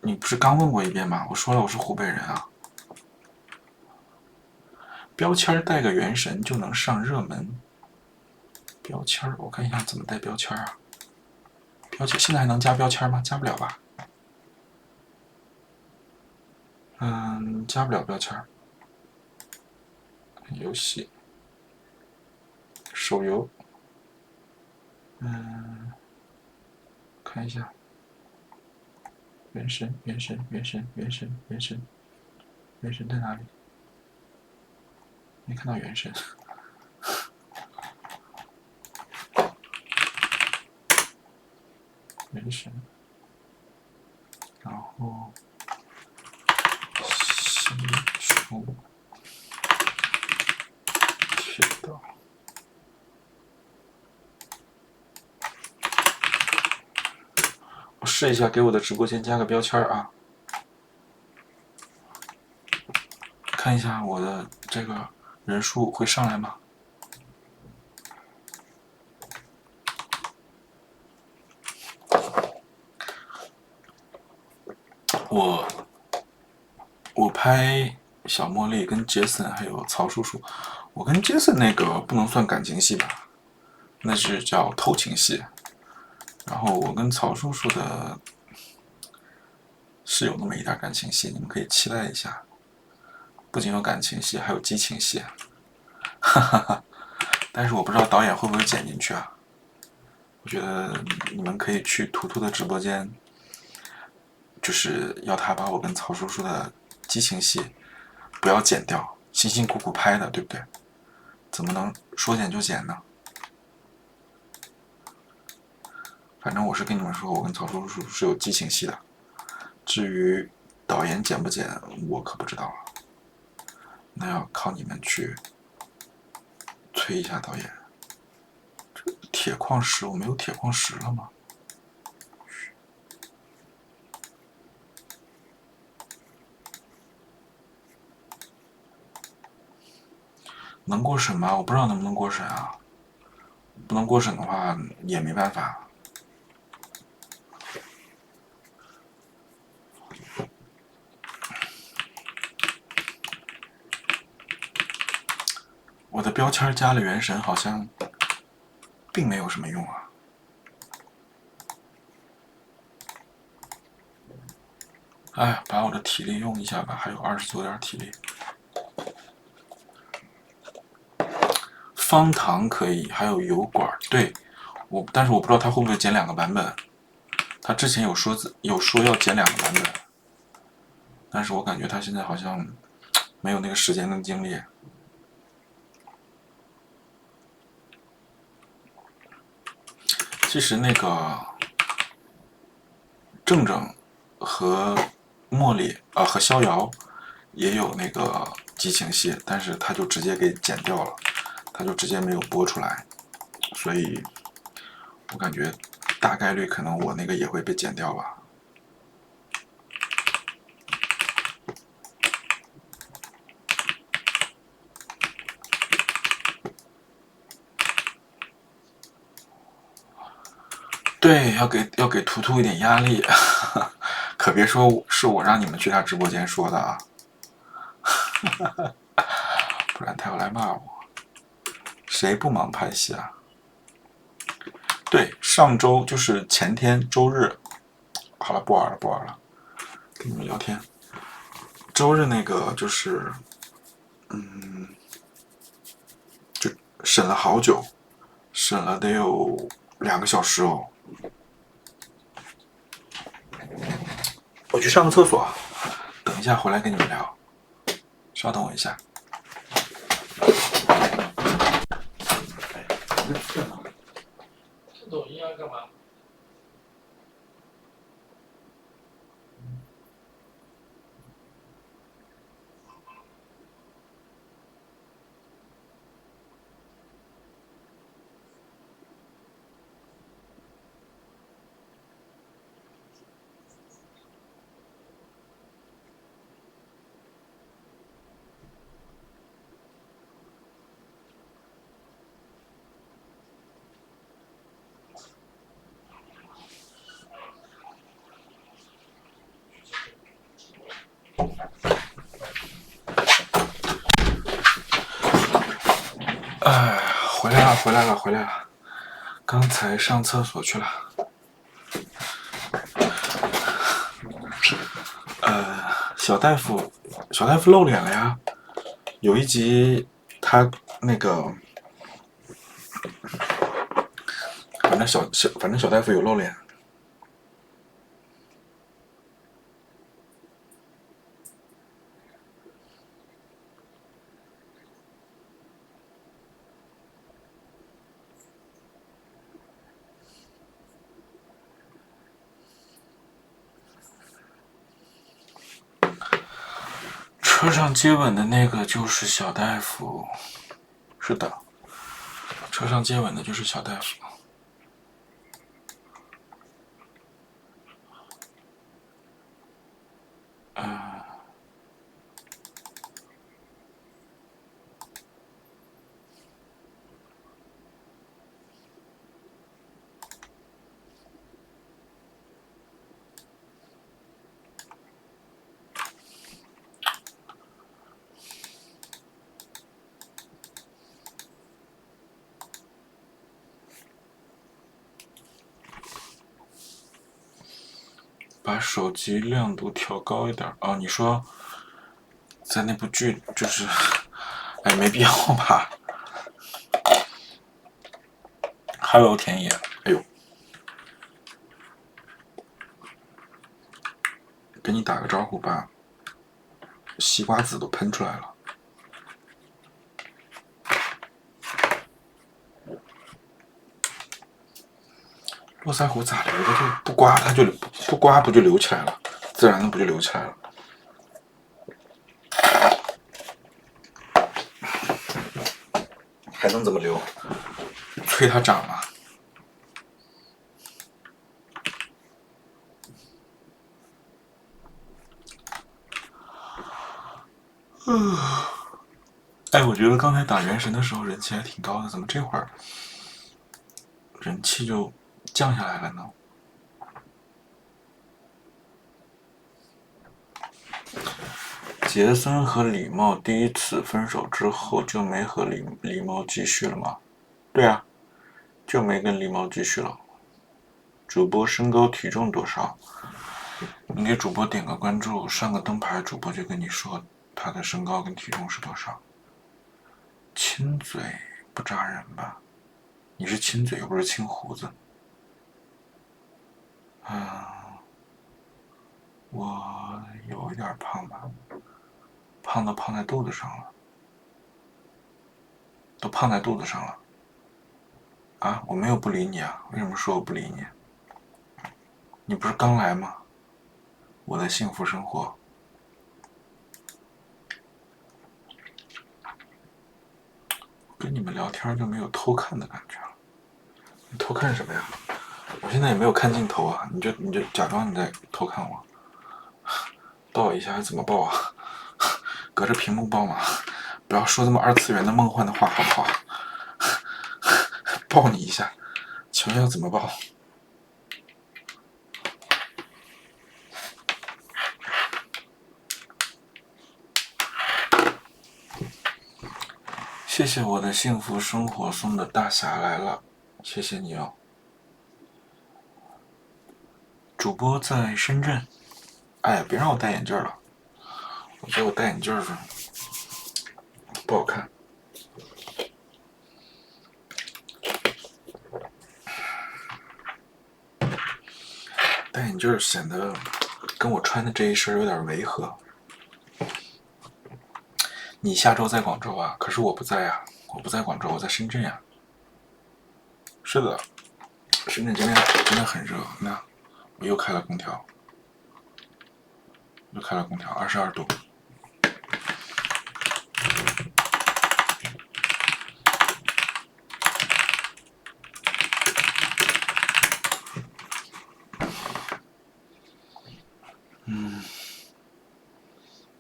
你不是刚问过一遍吗？我说了我是湖北人啊。标签带个元神就能上热门。标签我看一下怎么带标签啊？标签现在还能加标签吗？加不了吧？加不了标签。游戏，手游，看一下，原神在哪里？没看到原神。原神，然后新手铁道，我试一下给我的直播间加个标签啊，看一下我的这个人数会上来吗？我拍小茉莉跟杰森还有曹叔叔，我跟杰森那个不能算感情戏吧，那是叫偷情戏。然后我跟曹叔叔的是有那么一点感情戏，你们可以期待一下。不仅有感情戏，还有激情戏，哈哈哈。但是我不知道导演会不会剪进去啊？我觉得你们可以去图图的直播间。就是要他把我跟曹叔叔的激情戏不要剪掉，辛辛苦苦拍的，对不对？怎么能说剪就剪呢？反正我是跟你们说，我跟曹叔叔是有激情戏的。至于导演剪不剪，我可不知道了。那要靠你们去催一下导演。这铁矿石，我没有铁矿石了吗？能过审吗？我不知道能不能过审啊。不能过审的话也没办法。我的标签加了原神，好像并没有什么用啊。哎，把我的体力用一下吧，还有29点体力。方糖可以，还有油管，对，但是我不知道他会不会剪2个版本。他之前有说要剪2个版本，但是我感觉他现在好像没有那个时间跟精力。其实那个正正和茉莉和逍遥也有那个激情戏，但是他就直接给剪掉了。他就直接没有播出来，所以我感觉大概率可能我那个也会被剪掉吧。对，要给图图一点压力，可别说是我让你们去他直播间说的啊，不然他要来骂我。谁不忙拍戏啊？对，上周就是前天周日。好了，不玩了，跟你们聊天。周日那个就是，就审了好久，审了得有2个小时哦。我去上个厕所，等一下回来跟你们聊。稍等我一下。抖音要干嘛？哎，回来了，刚才上厕所去了。小大夫露脸了呀，有一集他那个，反正小大夫有露脸。车上接吻的那个就是小大夫，是的，车上接吻的就是小大夫。把手机亮度调高一点哦。你说在那部剧就是，哎，没必要吧？Hello， 田野，哎呦，跟你打个招呼吧，西瓜籽都喷出来了。络腮胡咋留的？就不刮它就不刮不就留起来了，自然的不就留起来了？还能怎么留？催它长啊！哎，我觉得刚才打原神的时候人气还挺高的，怎么这会儿人气就降下来了呢？杰森和李茂第一次分手之后就没和李茂继续了吗？对啊，就没跟李茂继续了。主播身高体重多少？你给主播点个关注，上个灯牌，主播就跟你说他的身高跟体重是多少。亲嘴不扎人吧？你是亲嘴又不是亲胡子。我有一点胖吧，胖都胖在肚子上了，都胖在肚子上了。啊，我没有不理你啊，为什么说我不理你？你不是刚来吗？我的幸福生活。跟你们聊天就没有偷看的感觉了。你偷看什么呀？我现在也没有看镜头啊，你就假装你在偷看我。抱我一下还怎么抱啊？隔着屏幕抱吗？不要说这么二次元的梦幻的话好不好？抱你一下，求要怎么抱？谢谢我的幸福生活送的大侠来了，谢谢你哦。主播在深圳，哎，别让我戴眼镜了，我觉得我戴眼镜不好看。戴眼镜显得跟我穿的这一身有点违和。你下周在广州啊？可是我不在啊，我不在广州，我在深圳呀。是的，深圳今天真的很热，那我又开了空调，22度。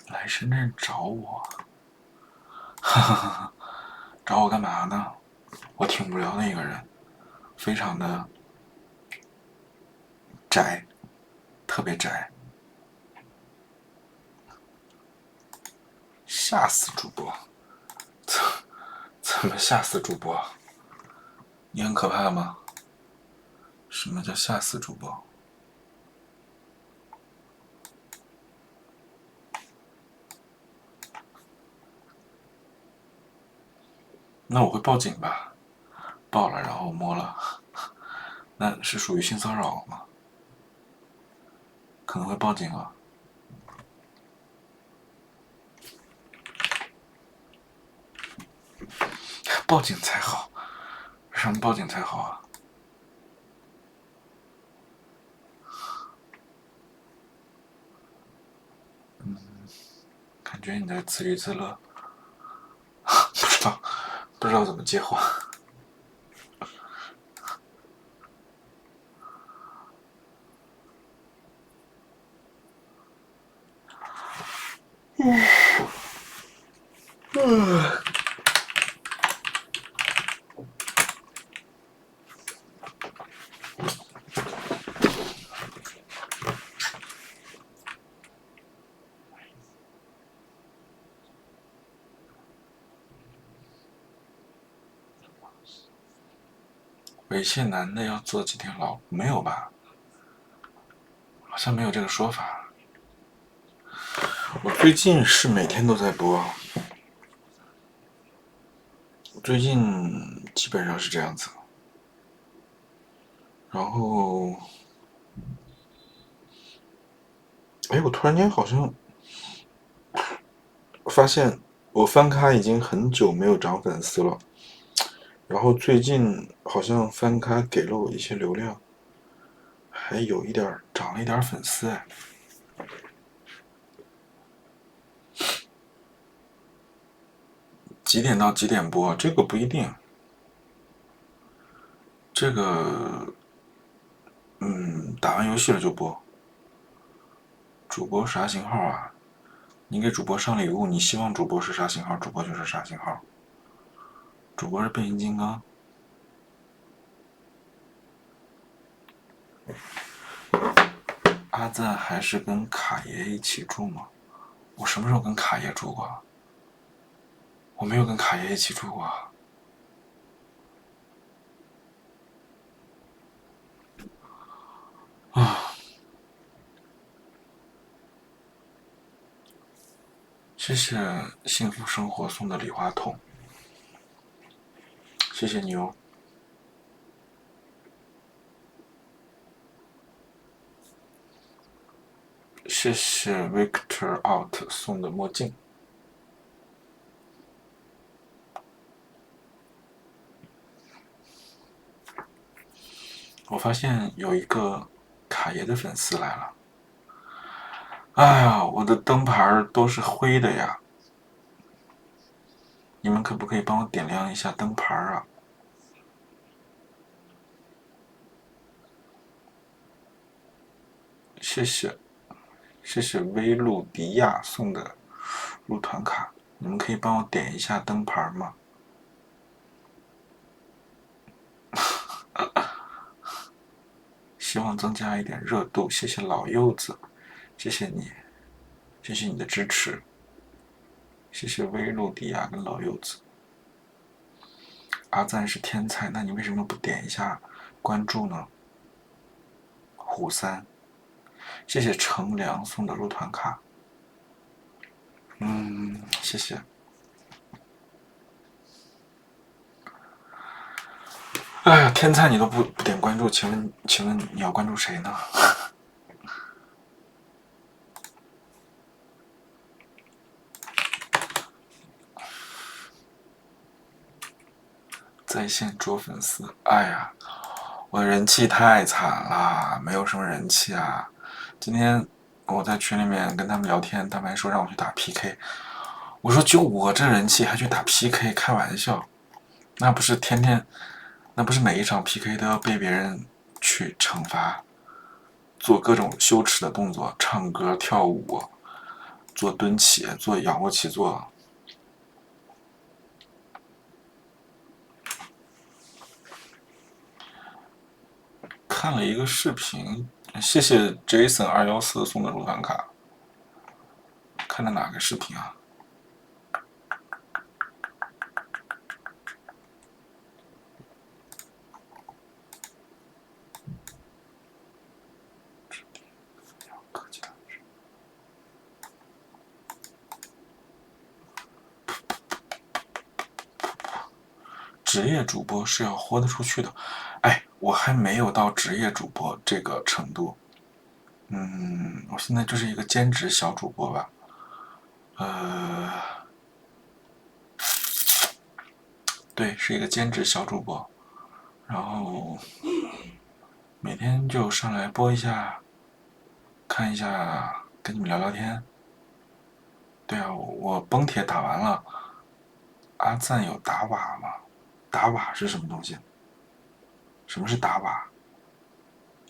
来深圳找我，找我干嘛呢？我挺无聊的一个人，非常的宅，特别宅，吓死主播！怎么吓死主播？你很可怕吗？什么叫吓死主播？那我会报警吧？报了，然后摸了，那是属于性骚扰吗？可能会报警啊。报警才好，为什么报警才好啊？感觉你在自娱自乐，不知道怎么接话。猥亵男的要坐几天牢？没有吧？好像没有这个说法。我最近是每天都在播，最近基本上是这样子。然后，哎，我突然间好像发现我翻咖已经很久没有涨粉丝了，然后最近好像翻咖给了我一些流量，还有一点涨了一点粉丝哎。几点到几点播？这个不一定。这个，打完游戏了就播。主播啥型号啊？你给主播上礼物，你希望主播是啥型号，主播就是啥型号。主播是变形金刚。阿赞还是跟卡爷一起住吗？我什么时候跟卡爷住过？我没有跟卡爷一起住过。谢谢幸福生活送的礼花筒，谢谢你哦。谢谢 Victor Out 送的墨镜。我发现有一个卡爷的粉丝来了。哎呀，我的灯牌都是灰的呀！你们可不可以帮我点亮一下灯牌啊？谢谢，谢谢威路迪亚送的入团卡，你们可以帮我点一下灯牌吗？希望增加一点热度，谢谢老柚子，谢谢你，谢谢你的支持，谢谢威路迪亚跟老柚子。阿赞是天才，那你为什么不点一下关注呢？虎三，谢谢程良送的入团卡。谢谢。哎呀，天才你都不点关注，请问你要关注谁呢？在线捉粉丝，哎呀，我的人气太惨了，没有什么人气啊。今天我在群里面跟他们聊天，他们还说让我去打 PK， 我说就我这人气还去打 PK， 开玩笑，那不是天天，那不是每一场 PK 都要被别人去惩罚，做各种羞耻的动作，唱歌、跳舞，做蹲起，做仰卧起坐。看了一个视频，谢谢 Jason214送的入团卡。看的哪个视频啊？职业主播是要豁得出去的。哎，我还没有到职业主播这个程度。我现在就是一个兼职小主播吧。对，是一个兼职小主播，然后每天就上来播一下，看一下，跟你们聊聊天。对啊，我崩铁打完了。阿赞有打瓦吗？打瓦是什么东西？什么是打瓦？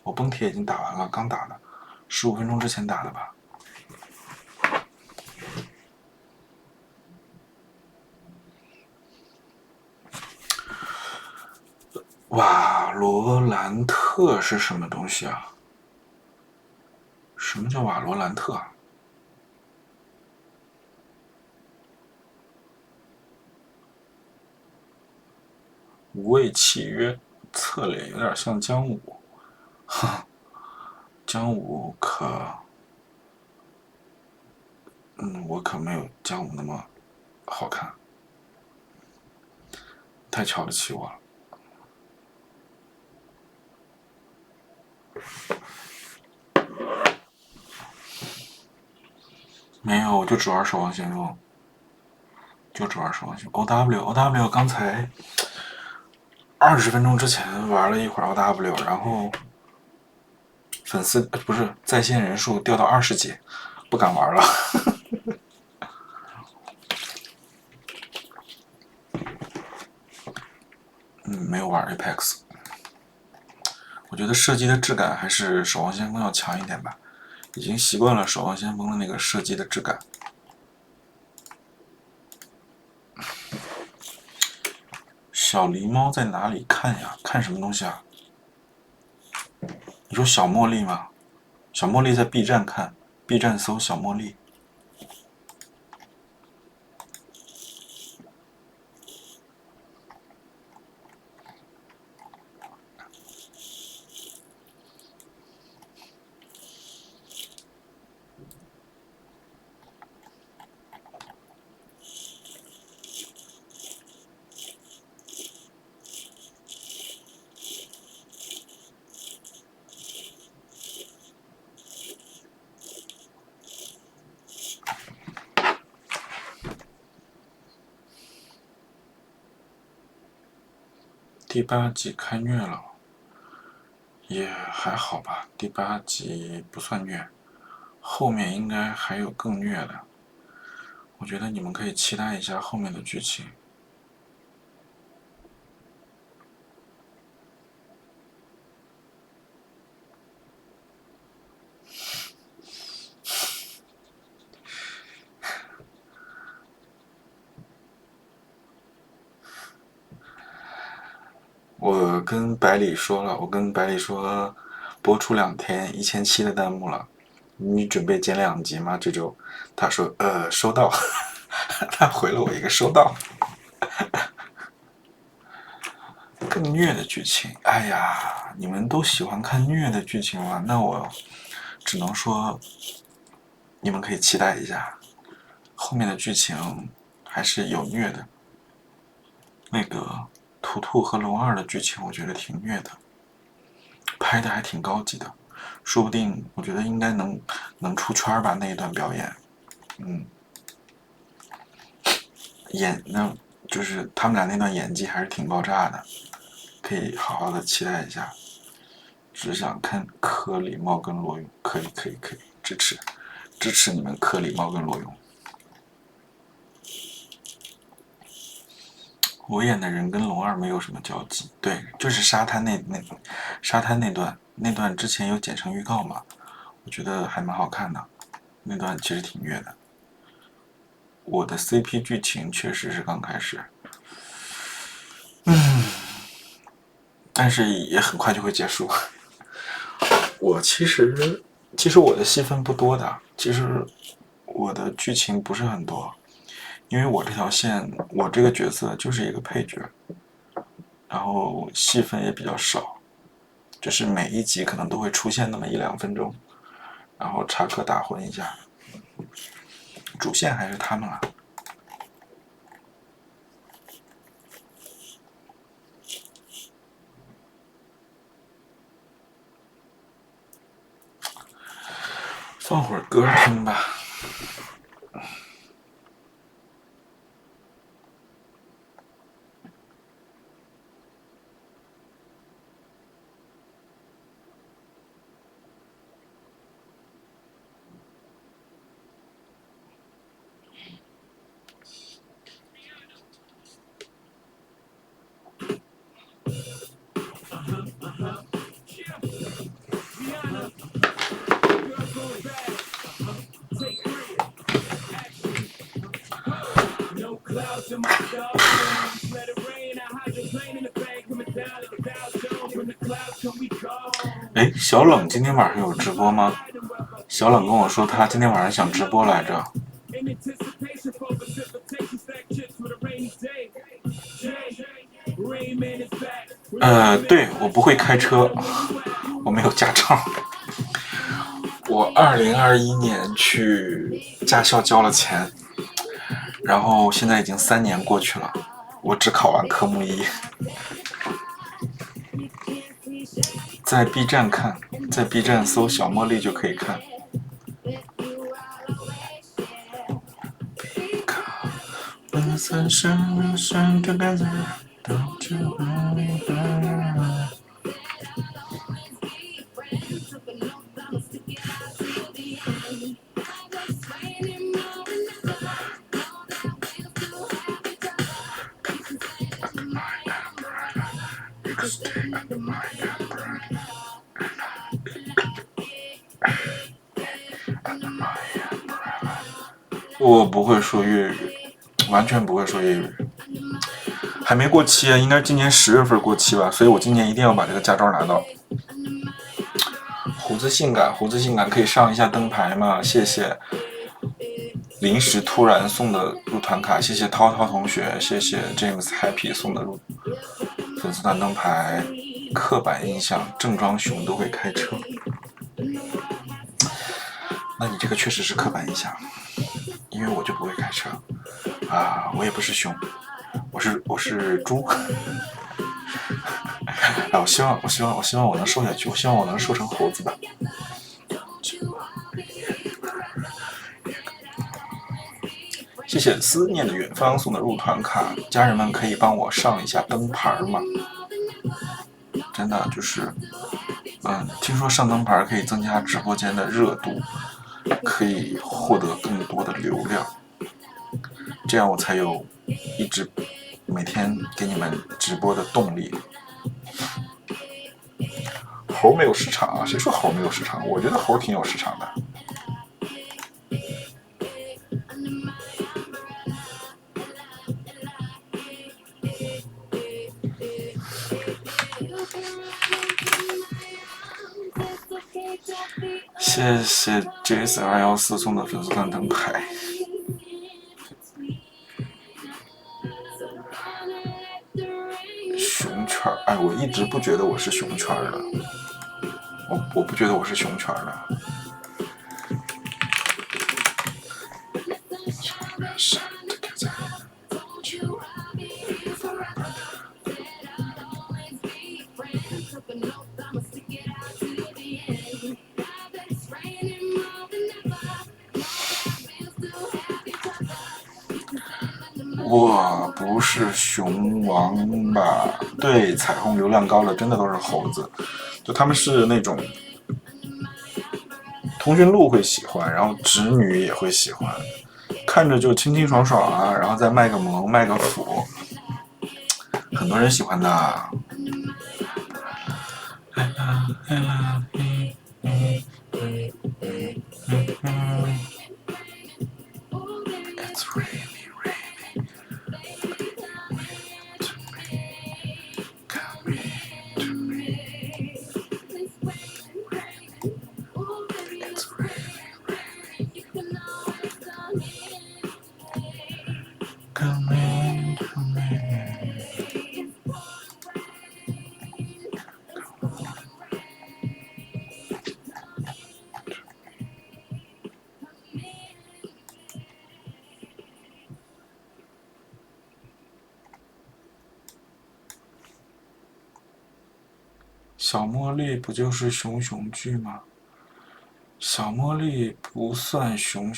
我崩铁已经打完了，刚打的，15分钟之前打的吧。瓦罗兰特是什么东西啊？什么叫瓦罗兰特啊？无畏契约，侧脸有点像姜武，姜武我可没有姜武那么好看，太瞧得起我了。没有，我就只玩守望先锋，OW 刚才20分钟之前玩了一会儿 OW， 然后粉丝不是在线人数掉到20几，不敢玩了。没有玩 Apex。我觉得射击的质感还是守望先锋要强一点吧，已经习惯了守望先锋的那个射击的质感。小狸猫在哪里看呀？看什么东西啊？你说小茉莉吗？小茉莉在 B 站看 ，B 站搜小茉莉。第8集开虐了，也还好吧。第8集不算虐，后面应该还有更虐的。我觉得你们可以期待一下后面的剧情。我跟百里说了，播出2天1700的弹幕了，你准备剪2集吗？这周，他说收到，他回了我一个收到。更虐的剧情，哎呀，你们都喜欢看虐的剧情吗？那我只能说，你们可以期待一下，后面的剧情还是有虐的。那个图图和龙二的剧情，我觉得挺虐的，拍的还挺高级的，说不定我觉得应该能出圈吧，那一段表演。那就是他们俩那段演技还是挺爆炸的，可以好好的期待一下。只想看柯里茂跟罗勇，可以，支持你们柯里茂跟罗勇。我演的人跟龙二没有什么交集，对，就是沙滩那段之前有剪成预告嘛，我觉得还蛮好看的，那段其实挺虐的。我的 CP 剧情确实是刚开始，但是也很快就会结束。我其实我的戏份不多的，其实我的剧情不是很多，因为我这条线，我这个角色就是一个配角，然后戏份也比较少，就是每一集可能都会出现那么1-2分钟，然后插科打诨一下。主线还是他们了。放会儿歌听吧。哎，小冷今天晚上有直播吗？小冷跟我说他今天晚上想直播来着。对，我不会开车，我没有驾照。我2021年去驾校交了钱，然后现在已经3年过去了，我只考完科目1。在 B 站看，在 B 站搜小茉莉就可以看。我不会说粤语，完全不会说粤语，还没过期啊，应该今年10月份过期吧，所以我今年一定要把这个驾照拿到。胡子性感，胡子性感可以上一下灯牌吗？谢谢。临时突然送的入团卡，谢谢涛涛同学，谢谢 James Happy 送的粉丝团灯牌。刻板印象，正装熊都会开车，那你这个确实是刻板印象，因为我就不会开车啊，我也不是熊，我是猪。哎，我希望我能瘦下去，我希望我能瘦成猴子吧。谢谢思念的远方送的入团卡，家人们可以帮我上一下灯牌吗？真的就是，听说上灯牌可以增加直播间的热度，可以获得更多的流量，这样我才有一直每天给你们直播的动力。猴没有市场啊？谁说猴没有市场？我觉得猴挺有市场的。谢谢 JS214 送的粉丝团灯牌。熊圈，哎，我一直不觉得我是熊圈的，我不觉得我是熊圈的。我不是熊王吧？对，彩虹流量高的真的都是猴子，就他们是那种通讯录会喜欢，然后直女也会喜欢，看着就清清爽爽啊，然后再卖个萌卖个腐，很多人喜欢的。It's really raining. Come to me. It's really raining. Come to me. 小茉莉不就是熊熊剧吗？小茉莉不算熊，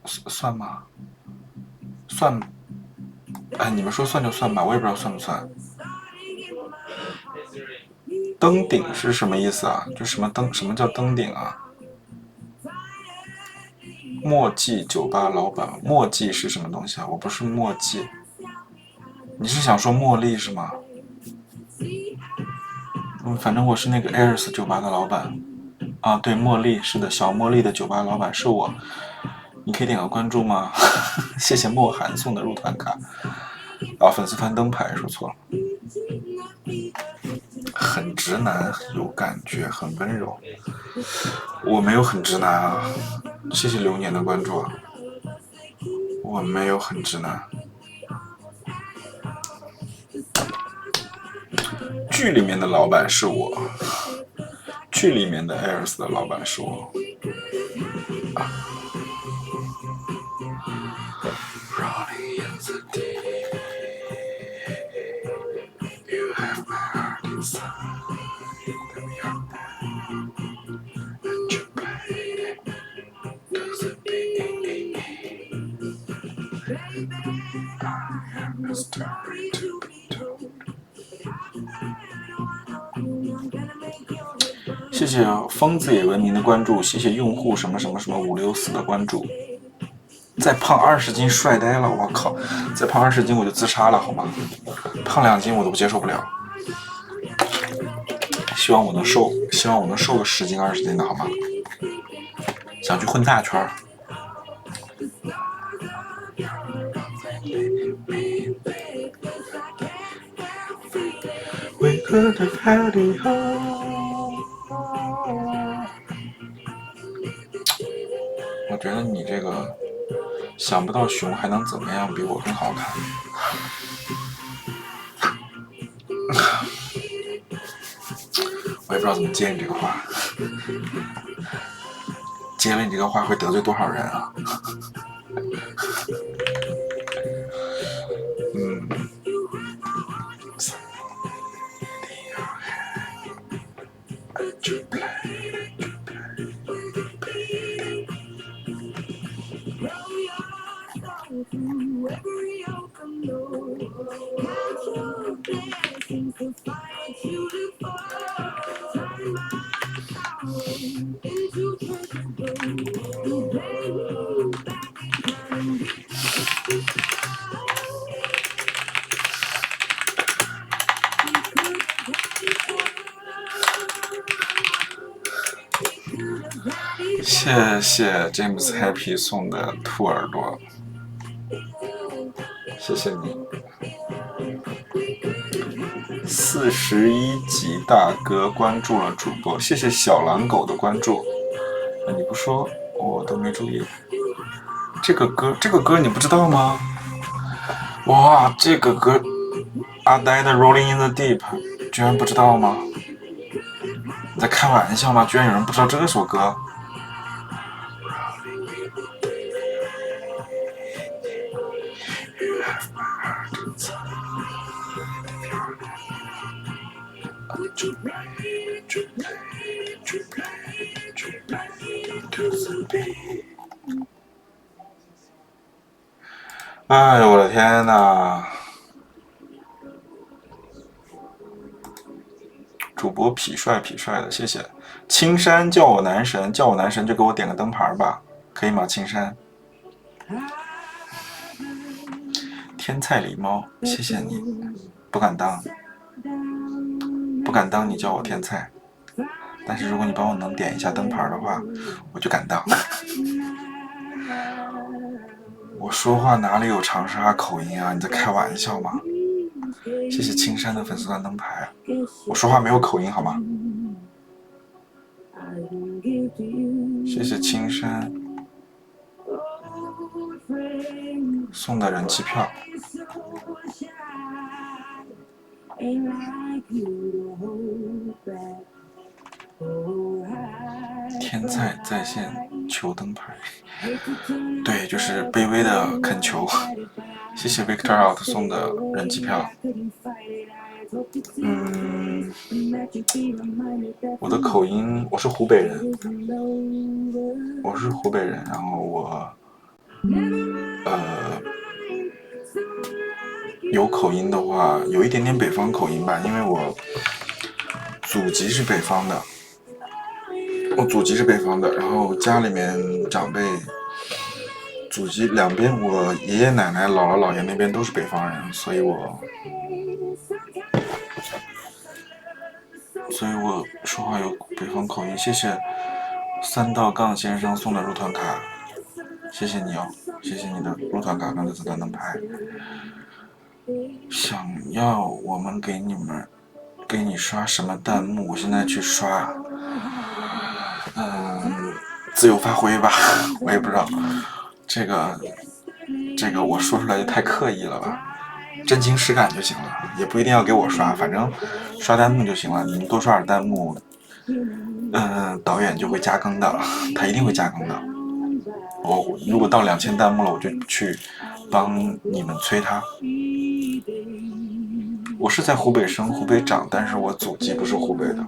算吗？算，哎，你们说算就算吧，我也不知道算不算。登顶是什么意思啊？就什么叫登顶啊？墨迹酒吧老板，墨迹是什么东西啊？我不是墨迹，你是想说茉莉是吗？反正我是那个 Airs 酒吧的老板啊，对，茉莉是的，小茉莉的酒吧老板是我，你可以点个关注吗？谢谢莫寒送的入团卡，粉丝团灯牌说错了，很直男，有感觉，很温柔，我没有很直男啊，谢谢流年的关注啊，我没有很直男。剧里面的老板是我，剧里面的 Airs 的老板是我。谢谢疯子也文明的关注，谢谢用户什么什么什么564的关注。再胖20斤帅呆了，我靠！再胖20斤我就自杀了，好吗？胖2斤我都接受不了。希望我能瘦个10斤20斤的好吗？想去混大圈。我觉得你这个想不到熊还能怎么样，比我更好看。我也不知道怎么接你这个话，接了你这个话会得罪多少人啊？谢谢 James Happy 送的兔耳朵，谢谢你。41级大哥关注了主播，谢谢小狼狗的关注。你不说我都没注意。这个歌你不知道吗？哇，这个歌阿呆的 Rolling in the Deep 居然不知道吗？你在开玩笑吗？居然有人不知道这首歌？哎呦我的天哪！主播痞帅的，谢谢。青山叫我男神就给我点个灯牌吧，可以吗？青山。天菜狸猫，谢谢你，不敢当你叫我天菜，但是如果你帮我能点一下灯牌的话，我就敢当。我说话哪里有长沙口音啊？你在开玩笑吗？谢谢青山的粉丝团灯牌，我说话没有口音好吗？谢谢青山送的人气票。天菜在线求灯牌，对，就是卑微的恳求。谢谢 Victor Out 送的人气票。我的口音，我是湖北人，然后我有口音的话，有一点点北方口音吧，因为我祖籍是北方的，然后家里面长辈祖籍两边，我爷爷奶奶、姥姥姥爷那边都是北方人，所以我说话有北方口音。谢谢三道杠先生送的入团卡，谢谢你哦，谢谢你的入团卡跟这次才能拍。想要我们给你刷什么弹幕？我现在去刷，自由发挥吧，我也不知道，这个我说出来就太刻意了吧，真情实感就行了，也不一定要给我刷，反正刷弹幕就行了，你们多刷点弹幕，导演就会加更的，他一定会加更的。我如果到2000弹幕了，我就去帮你们催他。我是在湖北生、湖北长，但是我祖籍不是湖北的。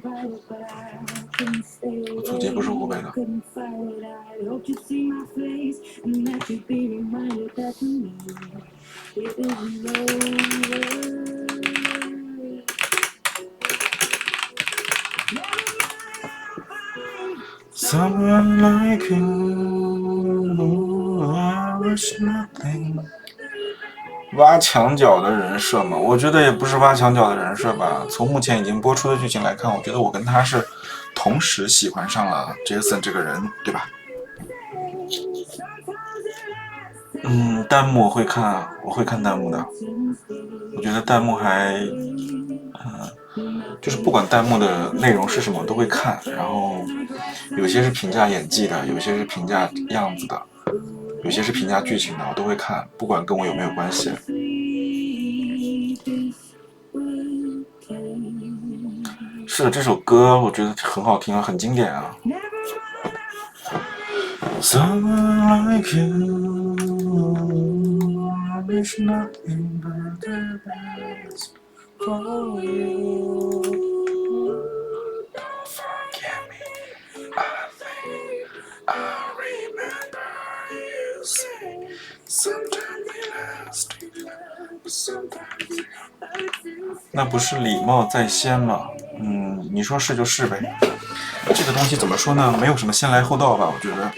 Someone like you, I wish nothing. 挖墙脚的人设吗？我觉得也不是挖墙脚的人设吧。从目前已经播出的剧情来看，我觉得我跟他是同时喜欢上了 Jason 这个人，对吧？弹幕我会看弹幕的。我觉得弹幕还，就是不管弹幕的内容是什么，我都会看。然后有些是评价演技的，有些是评价样子的。有些是评价剧情的，我都会看，不管跟我有没有关系。是的，这首歌我觉得很好听啊，很经典啊。Someone like you, I wish nothing but the best for you. Don't forget me, I think I remember.那不是礼貌在先吗？你说是就是呗。这个东西怎么说呢？没有什么先来后到吧，我觉得。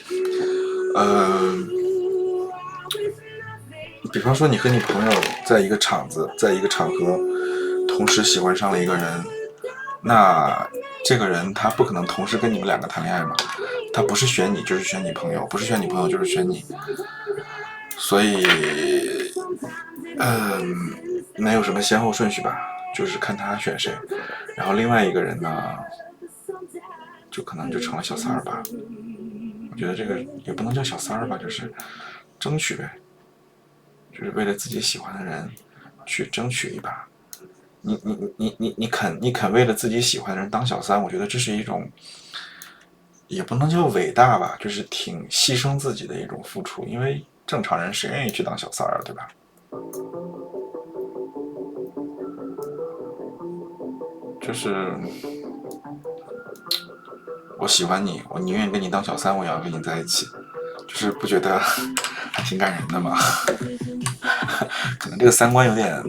比方说你和你朋友在一个场子，在一个场合，同时喜欢上了一个人，那这个人他不可能同时跟你们两个谈恋爱嘛。他不是选你就是选你朋友，不是选你朋友就是选你，所以没有什么先后顺序吧，就是看他选谁，然后另外一个人呢就可能就成了小三儿吧。我觉得这个也不能叫小三儿吧，就是争取呗，就是为了自己喜欢的人去争取一把。你肯为了自己喜欢的人当小三，我觉得这是一种也不能叫伟大吧，就是挺牺牲自己的一种付出，因为正常人谁愿意去当小三儿，对吧？就是我喜欢你，我宁愿跟你当小三，我也要跟你在一起，就是不觉得还挺感人的吗？可能这个三观有点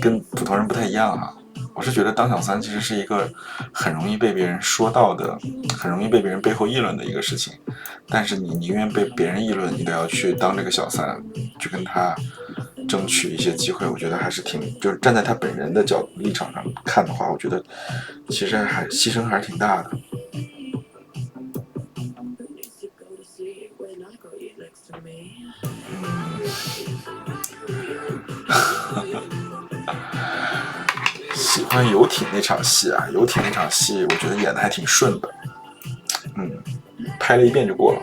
跟普通人不太一样啊。我是觉得当小三其实是一个很容易被别人说到的，很容易被别人背后议论的一个事情，但是你宁愿被别人议论，你都要去当这个小三，去跟他争取一些机会。我觉得还是就是站在他本人的立场上看的话，我觉得其实牺牲还是挺大的。喜欢游艇那场戏啊，游艇那场戏我觉得演的还挺顺的，拍了一遍就过了。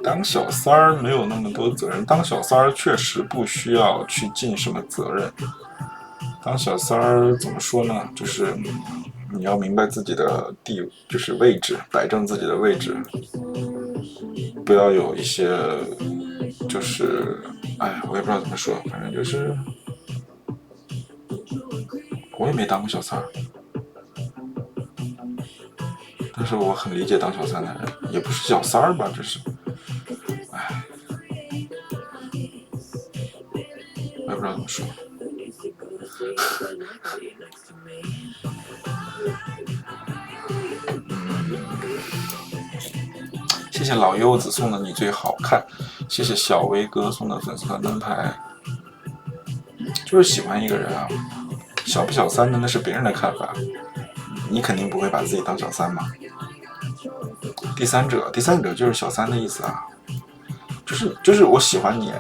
当小三儿没有那么多责任，当小三儿确实不需要去尽什么责任。当小三儿怎么说呢？就是你要明白自己的就是位置，摆正自己的位置，不要有一些就是哎，我也不知道怎么说，反正就是我也没当过小三儿，但是我很理解当小三的人，也不是小三儿吧，这是，哎，我也不知道怎么说。谢谢老柚子送的你最好看，谢谢小威哥送的粉丝团灯牌。就是喜欢一个人啊，小不小三的那是别人的看法，你肯定不会把自己当小三嘛。第三者就是小三的意思啊，就是我喜欢你，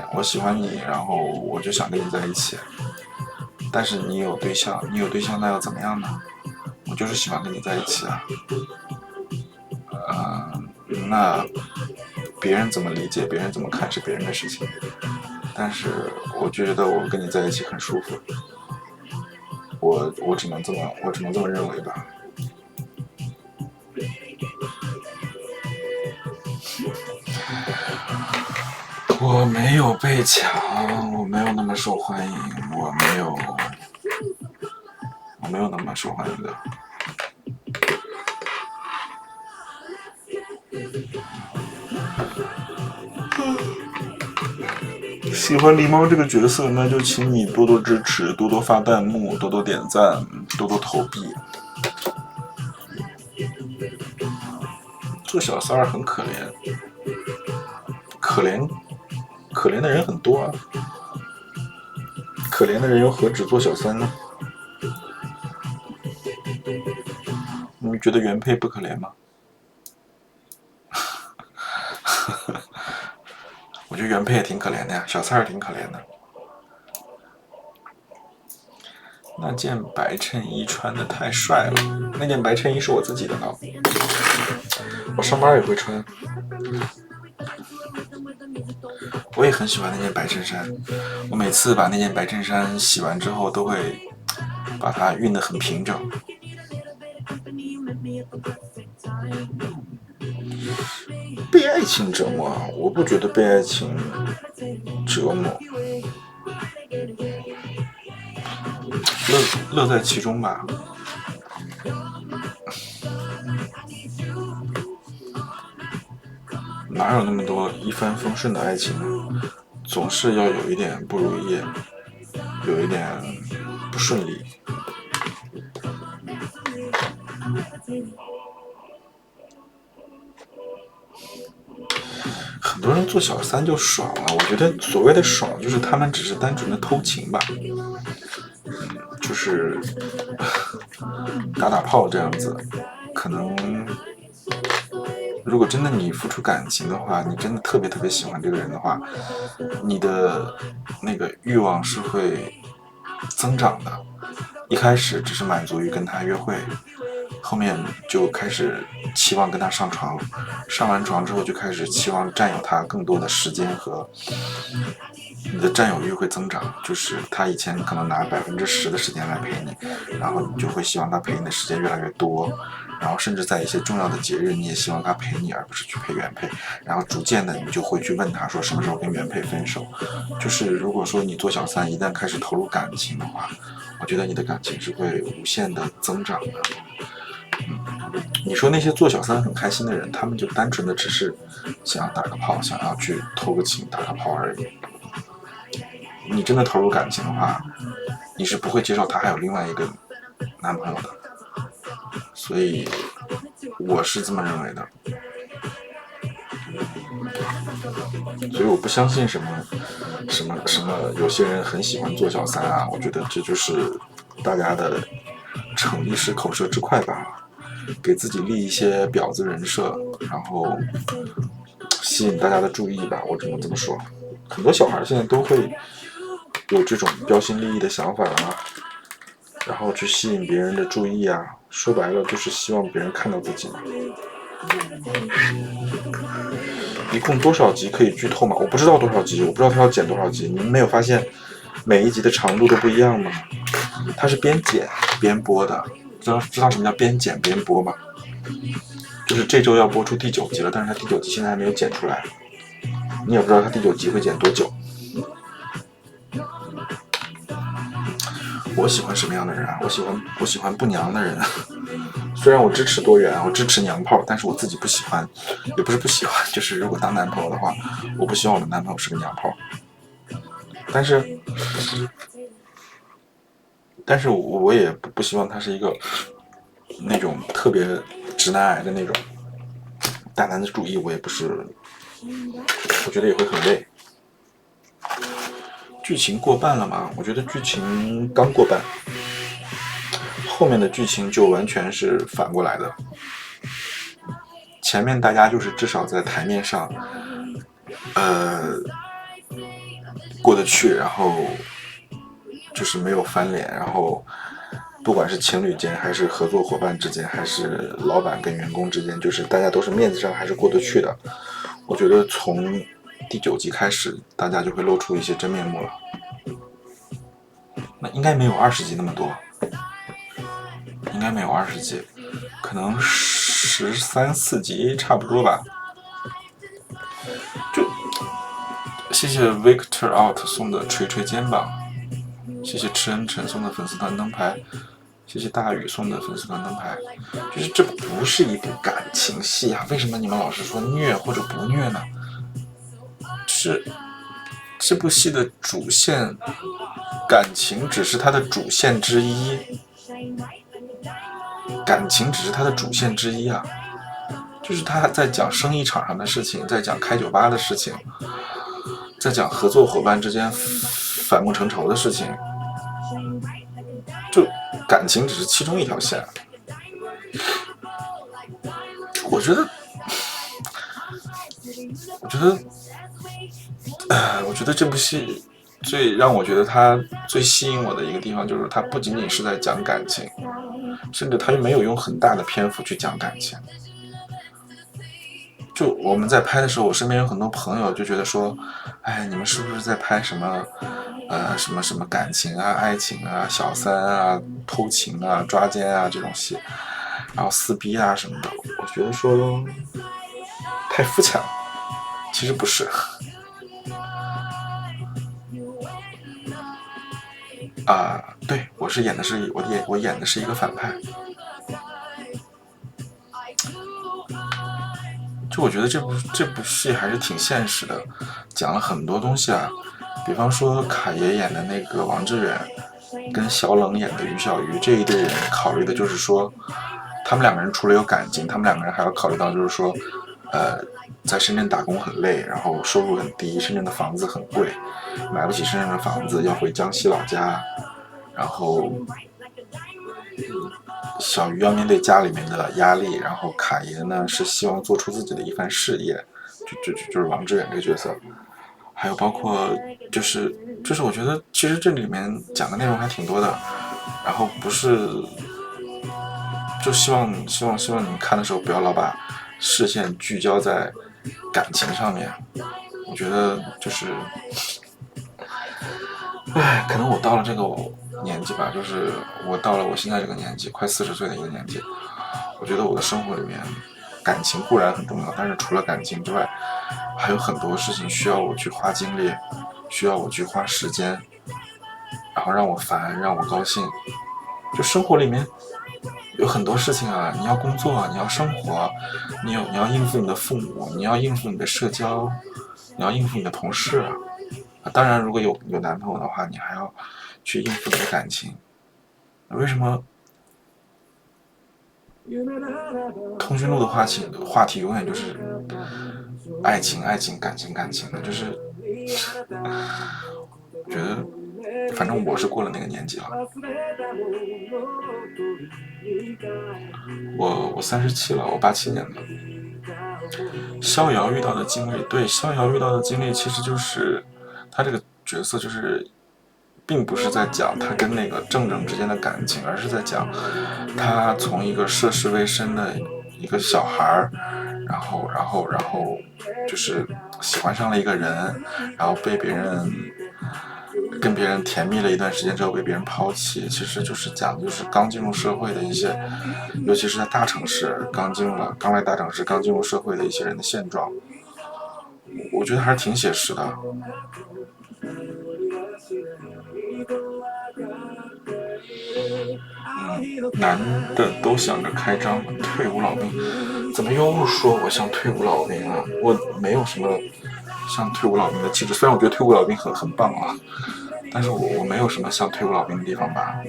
然后我就想跟你在一起，但是你有对象那又怎么样呢？我就是喜欢跟你在一起啊。那别人怎么理解，别人怎么看是别人的事情，但是我觉得我跟你在一起很舒服，我只能这么认为吧。我没有被抢，我没有那么受欢迎，我没有那么受欢迎的。喜欢狸猫这个角色，那就请你多多支持，多多发弹幕，多多点赞，多多投币。做小三儿很可怜，可怜的人很多啊，可怜的人又何止做小三呢？你们觉得原配不可怜吗？我觉得原配也挺可怜的呀，小三儿挺可怜的。那件白衬衣穿的太帅了，那件白衬衣是我自己的呢，我上班也会穿。我也很喜欢那件白衬衫，我每次把那件白衬衫洗完之后，都会把它熨得很平整。被爱情折磨，我不觉得被爱情折磨，乐在其中吧。哪有那么多一帆风顺的爱情呢？总是要有一点不如意，有一点不顺利。很多人做小三就爽了，我觉得所谓的爽就是他们只是单纯的偷情吧，就是打打炮这样子。可能如果真的你付出感情的话，你真的特别特别喜欢这个人的话，你的那个欲望是会增长的。一开始只是满足于跟他约会，后面就开始期望跟他上床，上完床之后就开始期望占有他更多的时间，和你的占有欲会增长，就是他以前可能拿10%的时间来陪你，然后你就会希望他陪你的时间越来越多，然后甚至在一些重要的节日你也希望他陪你，而不是去陪原配，然后逐渐的你就会去问他说什么时候跟原配分手。就是如果说你做小三一旦开始投入感情的话，我觉得你的感情是会无限的增长的。你说那些做小三很开心的人，他们就单纯的只是想要打个炮，想要去偷个情打个炮而已。你真的投入感情的话，你是不会接受他还有另外一个男朋友的，所以我是这么认为的。所以我不相信什么有些人很喜欢做小三啊，我觉得这就是大家的逞一时口舌之快吧，给自己立一些婊子人设，然后吸引大家的注意吧，我只能这么说。很多小孩现在都会有这种标新立异的想法啊，然后去吸引别人的注意啊，说白了就是希望别人看到自己嘛。一共多少集可以剧透吗？我不知道多少集，我不知道他要剪多少集。你们没有发现每一集的长度都不一样吗？它是边剪边播的，知道什么叫边剪边播吗？就是这周要播出第9集了，但是它第9集现在还没有剪出来，你也不知道它第9集会剪多久。我喜欢什么样的人啊？我喜欢不娘的人。虽然我支持多元，我支持娘炮，但是我自己不喜欢，也不是不喜欢，就是如果当男朋友的话，我不希望我的男朋友是个娘炮。但是我也不希望他是一个那种特别直男癌的那种大男子主义，我也不是，我觉得也会很累。剧情过半了吗？我觉得剧情刚过半，后面的剧情就完全是反过来的。前面大家就是至少在台面上，过得去，然后就是没有翻脸，然后不管是情侣间，还是合作伙伴之间，还是老板跟员工之间，就是大家都是面子上还是过得去的。我觉得从第9集开始，大家就会露出一些真面目了。那应该没有20集那么多，应该没有20集，可能13、14集差不多吧。就谢谢 Victor Out 送的捶捶肩膀，谢谢赤恩晨送的粉丝团灯牌，谢谢大宇送的粉丝团灯牌。就是这不是一部感情戏啊，为什么你们老是说虐或者不虐呢？是这部戏的主线，感情只是它的主线之一，感情只是它的主线之一啊。就是他在讲生意场上的事情，在讲开酒吧的事情，在讲合作伙伴之间反目成仇的事情，就感情只是其中一条线。我觉得这部戏最让我觉得它最吸引我的一个地方，就是它不仅仅是在讲感情，甚至它又没有用很大的篇幅去讲感情。就我们在拍的时候，我身边有很多朋友就觉得说，哎，你们是不是在拍什么什么感情啊、爱情啊、小三啊、偷情啊、抓奸啊这种戏，然后撕逼啊什么的。我觉得说太肤浅了，其实不是。对，我演的是一个反派。就我觉得这部戏还是挺现实的，讲了很多东西啊。比方说卡爷演的那个王志远，跟小冷演的于小鱼，这一对人考虑的就是说，他们两个人除了有感情，他们两个人还要考虑到就是说，在深圳打工很累，然后收入很低，深圳的房子很贵，买不起深圳的房子，要回江西老家，然后小鱼要面对家里面的压力，然后卡爷呢是希望做出自己的一番事业，就是王志远这个角色。还有包括就是我觉得其实这里面讲的内容还挺多的，然后不是就希望你们看的时候不要老把视线聚焦在感情上面。我觉得就是可能我到了这个年纪吧，就是我到了我现在这个年纪，快40岁的一个年纪，我觉得我的生活里面感情固然很重要，但是除了感情之外，还有很多事情需要我去花精力，需要我去花时间，然后让我烦，让我高兴。就生活里面有很多事情啊，你要工作，你要生活，你要应付你的父母，你要应付你的社交，你要应付你的同事啊。当然如果有男朋友的话，你还要去应付你的感情。为什么通讯录的话题永远就是爱情感情的，就是我觉得反正我是过了那个年纪了。我37了，我87年的。逍遥遇到的经历，对，逍遥遇到的经历其实就是他这个角色就是并不是在讲他跟那个正之间的感情，而是在讲他从一个涉世未深的一个小孩，然后就是喜欢上了一个人，然后被别人跟别人甜蜜了一段时间之后被别人抛弃。其实就是讲就是刚进入社会的一些，尤其是在大城市刚来大城市刚进入社会的一些人的现状，我觉得还是挺写实的。男的都想着开张退伍老兵，怎么又说我像退伍老兵啊？我没有什么像退伍老兵的气质，虽然我觉得退伍老兵很棒啊，但是我没有什么像退伍老兵的地方吧。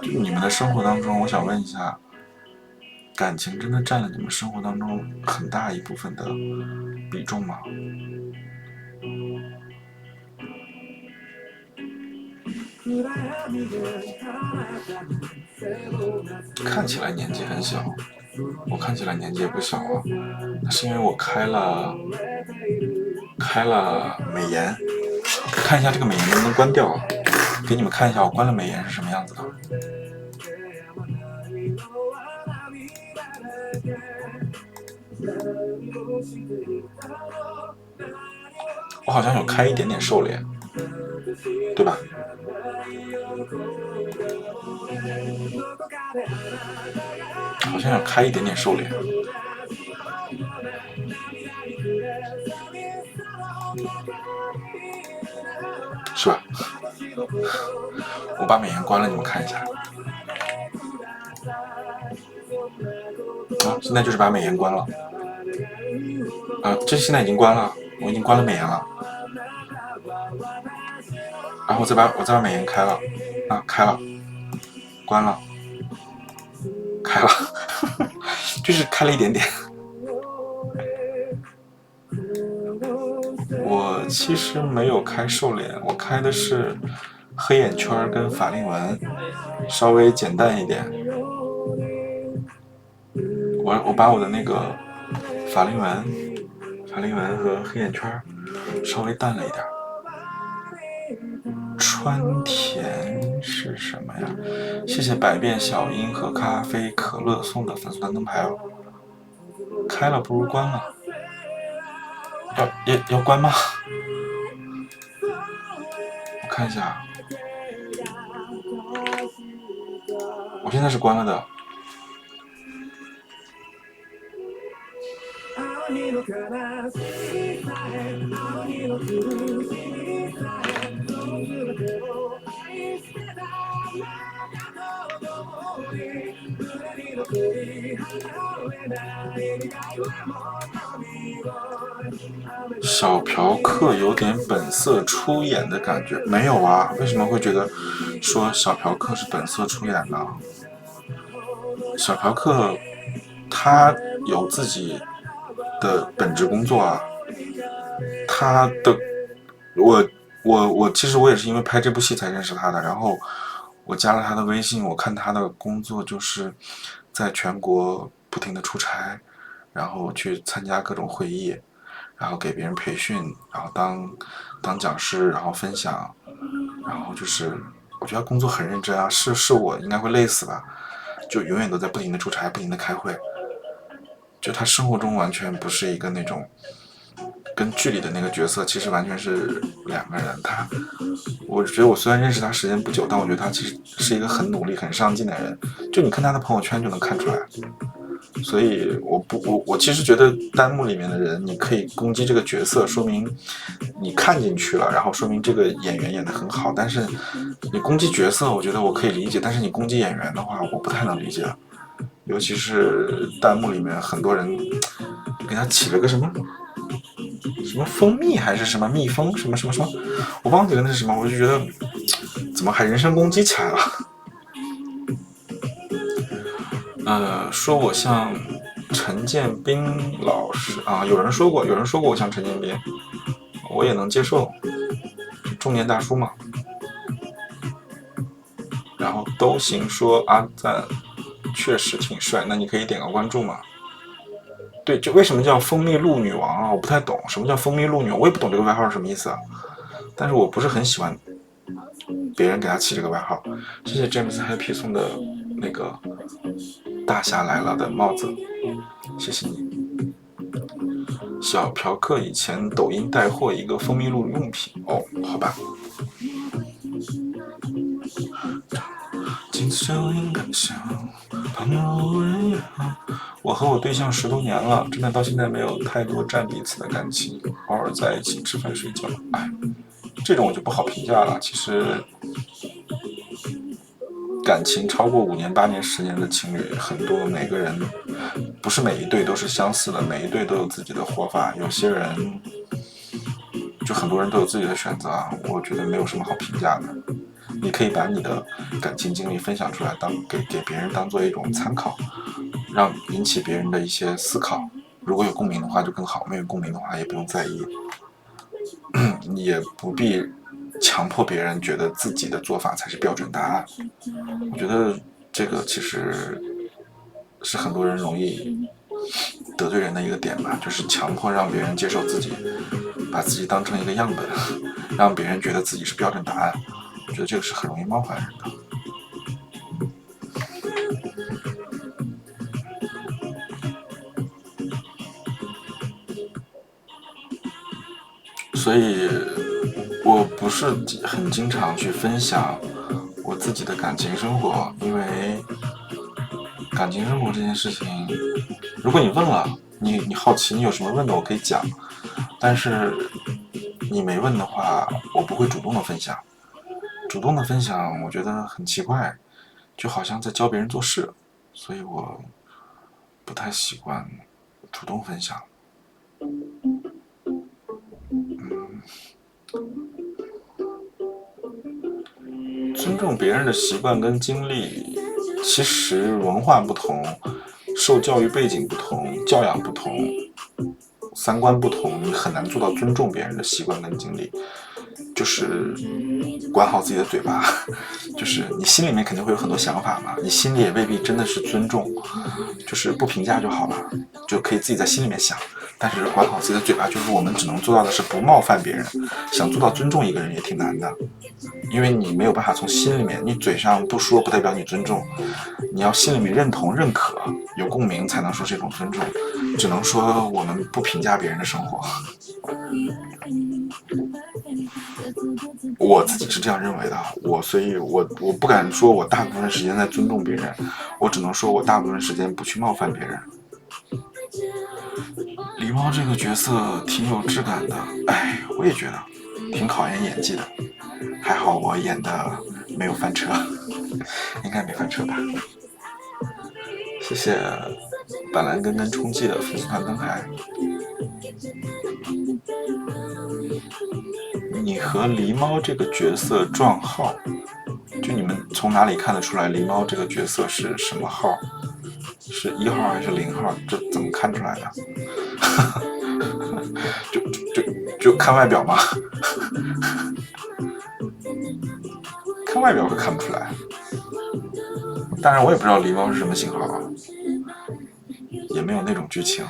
就你们的生活当中，我想问一下，感情真的占了你们生活当中很大一部分的比重吗？看起来年纪很小，我看起来年纪也不小啊，那是因为我开了美颜，看一下这个美颜能不能关掉啊？给你们看一下我关了美颜是什么样子的。我好像有开一点点瘦脸，对吧？好像有开一点点瘦脸，是吧？我把美颜关了，你们看一下。啊，现在就是把美颜关了。这现在已经关了，我已经关了美颜了。然后我再把美颜开了，开了，关了，开了，就是开了一点点。我其实没有开瘦脸，我开的是黑眼圈跟法令纹，稍微简单一点。我把我的那个法令纹和黑眼圈稍微淡了一点。川田是什么呀？谢谢百变小樱和咖啡可乐送的粉丝团灯牌哦。开了不如关了。要关吗？我看一下，我现在是关了的。小嫖客有点本色出演的感觉，没有啊？为什么会觉得说小嫖客是本色出演呢？小嫖客他有自己的本职工作啊，他的我其实我也是因为拍这部戏才认识他的，然后我加了他的微信，我看他的工作就是在全国不停的出差，然后去参加各种会议，然后给别人培训，然后当讲师，然后分享，然后就是我觉得他工作很认真啊，是我应该会累死吧，就永远都在不停的出差，不停的开会，就他生活中完全不是一个那种跟剧里的那个角色其实完全是两个人。我觉得我虽然认识他时间不久，但我觉得他其实是一个很努力很上进的人，就你看他的朋友圈就能看出来。所以我其实觉得弹幕里面的人你可以攻击这个角色，说明你看进去了，然后说明这个演员演得很好，但是你攻击角色我觉得我可以理解，但是你攻击演员的话我不太能理解，尤其是弹幕里面很多人给他起了个什么蜂蜜还是什么蜜蜂什么，我忘记了那是什么，我就觉得怎么还人身攻击起来了。说我像陈建斌老师啊，有人说过我像陈建斌，我也能接受，中年大叔嘛。然后都行说阿赞确实挺帅，那你可以点个关注嘛。对，就为什么叫蜂蜜露女王啊？我不太懂什么叫蜂蜜露女王，我也不懂这个外号是什么意思啊。但是我不是很喜欢别人给他起这个外号。谢谢 James Happy 送的那个大侠来了的帽子，谢谢你。小嫖客以前抖音带货一个蜂蜜露用品哦，好吧。金色应该像朋友我和我对象10多年了，真的到现在没有太多占彼此的感情，偶尔在一起吃饭睡觉。哎，这种我就不好评价了。其实感情超过5年、8年、10年的情侣，很多每个人不是每一对都是相似的，每一对都有自己的活法。有些人就很多人都有自己的选择啊，我觉得没有什么好评价的。你可以把你的感情经历分享出来，给别人当做一种参考，让引起别人的一些思考。如果有共鸣的话就更好，没有共鸣的话也不用在意，你也不必强迫别人觉得自己的做法才是标准答案。我觉得这个其实是很多人容易得罪人的一个点吧，就是强迫让别人接受自己，把自己当成一个样本，让别人觉得自己是标准答案。我觉得这个是很容易冒犯人的。所以我不是很经常去分享我自己的感情生活，因为感情生活这件事情，如果你问了，你好奇，你有什么问的我可以讲，但是你没问的话，我不会主动的分享。主动的分享我觉得很奇怪，就好像在教别人做事，所以我不太习惯主动分享。尊重别人的习惯跟经历，其实文化不同，受教育背景不同，教养不同，三观不同，你很难做到尊重别人的习惯跟经历。就是管好自己的嘴巴，就是你心里面肯定会有很多想法嘛，你心里也未必真的是尊重，就是不评价就好了，就可以自己在心里面想，但是管好自己的嘴巴，就是我们只能做到的是不冒犯别人，想做到尊重一个人也挺难的，因为你没有办法从心里面，你嘴上不说不代表你尊重，你要心里面认同认可有共鸣才能说这种尊重，只能说我们不评价别人的生活。我自己是这样认为的，所以我不敢说我大部分时间在尊重别人，我只能说我大部分时间不去冒犯别人。狸猫这个角色挺有质感的，哎，我也觉得挺考验演技的，还好我演的没有翻车，应该没翻车吧。谢谢板蓝根跟冲击的粉丝团灯牌。你和狸猫这个角色撞号，就你们从哪里看得出来狸猫这个角色是什么号？是1号还是0号？这怎么看出来的？就看外表吗？看外表会看不出来。当然我也不知道狸猫是什么型号啊，也没有那种剧情。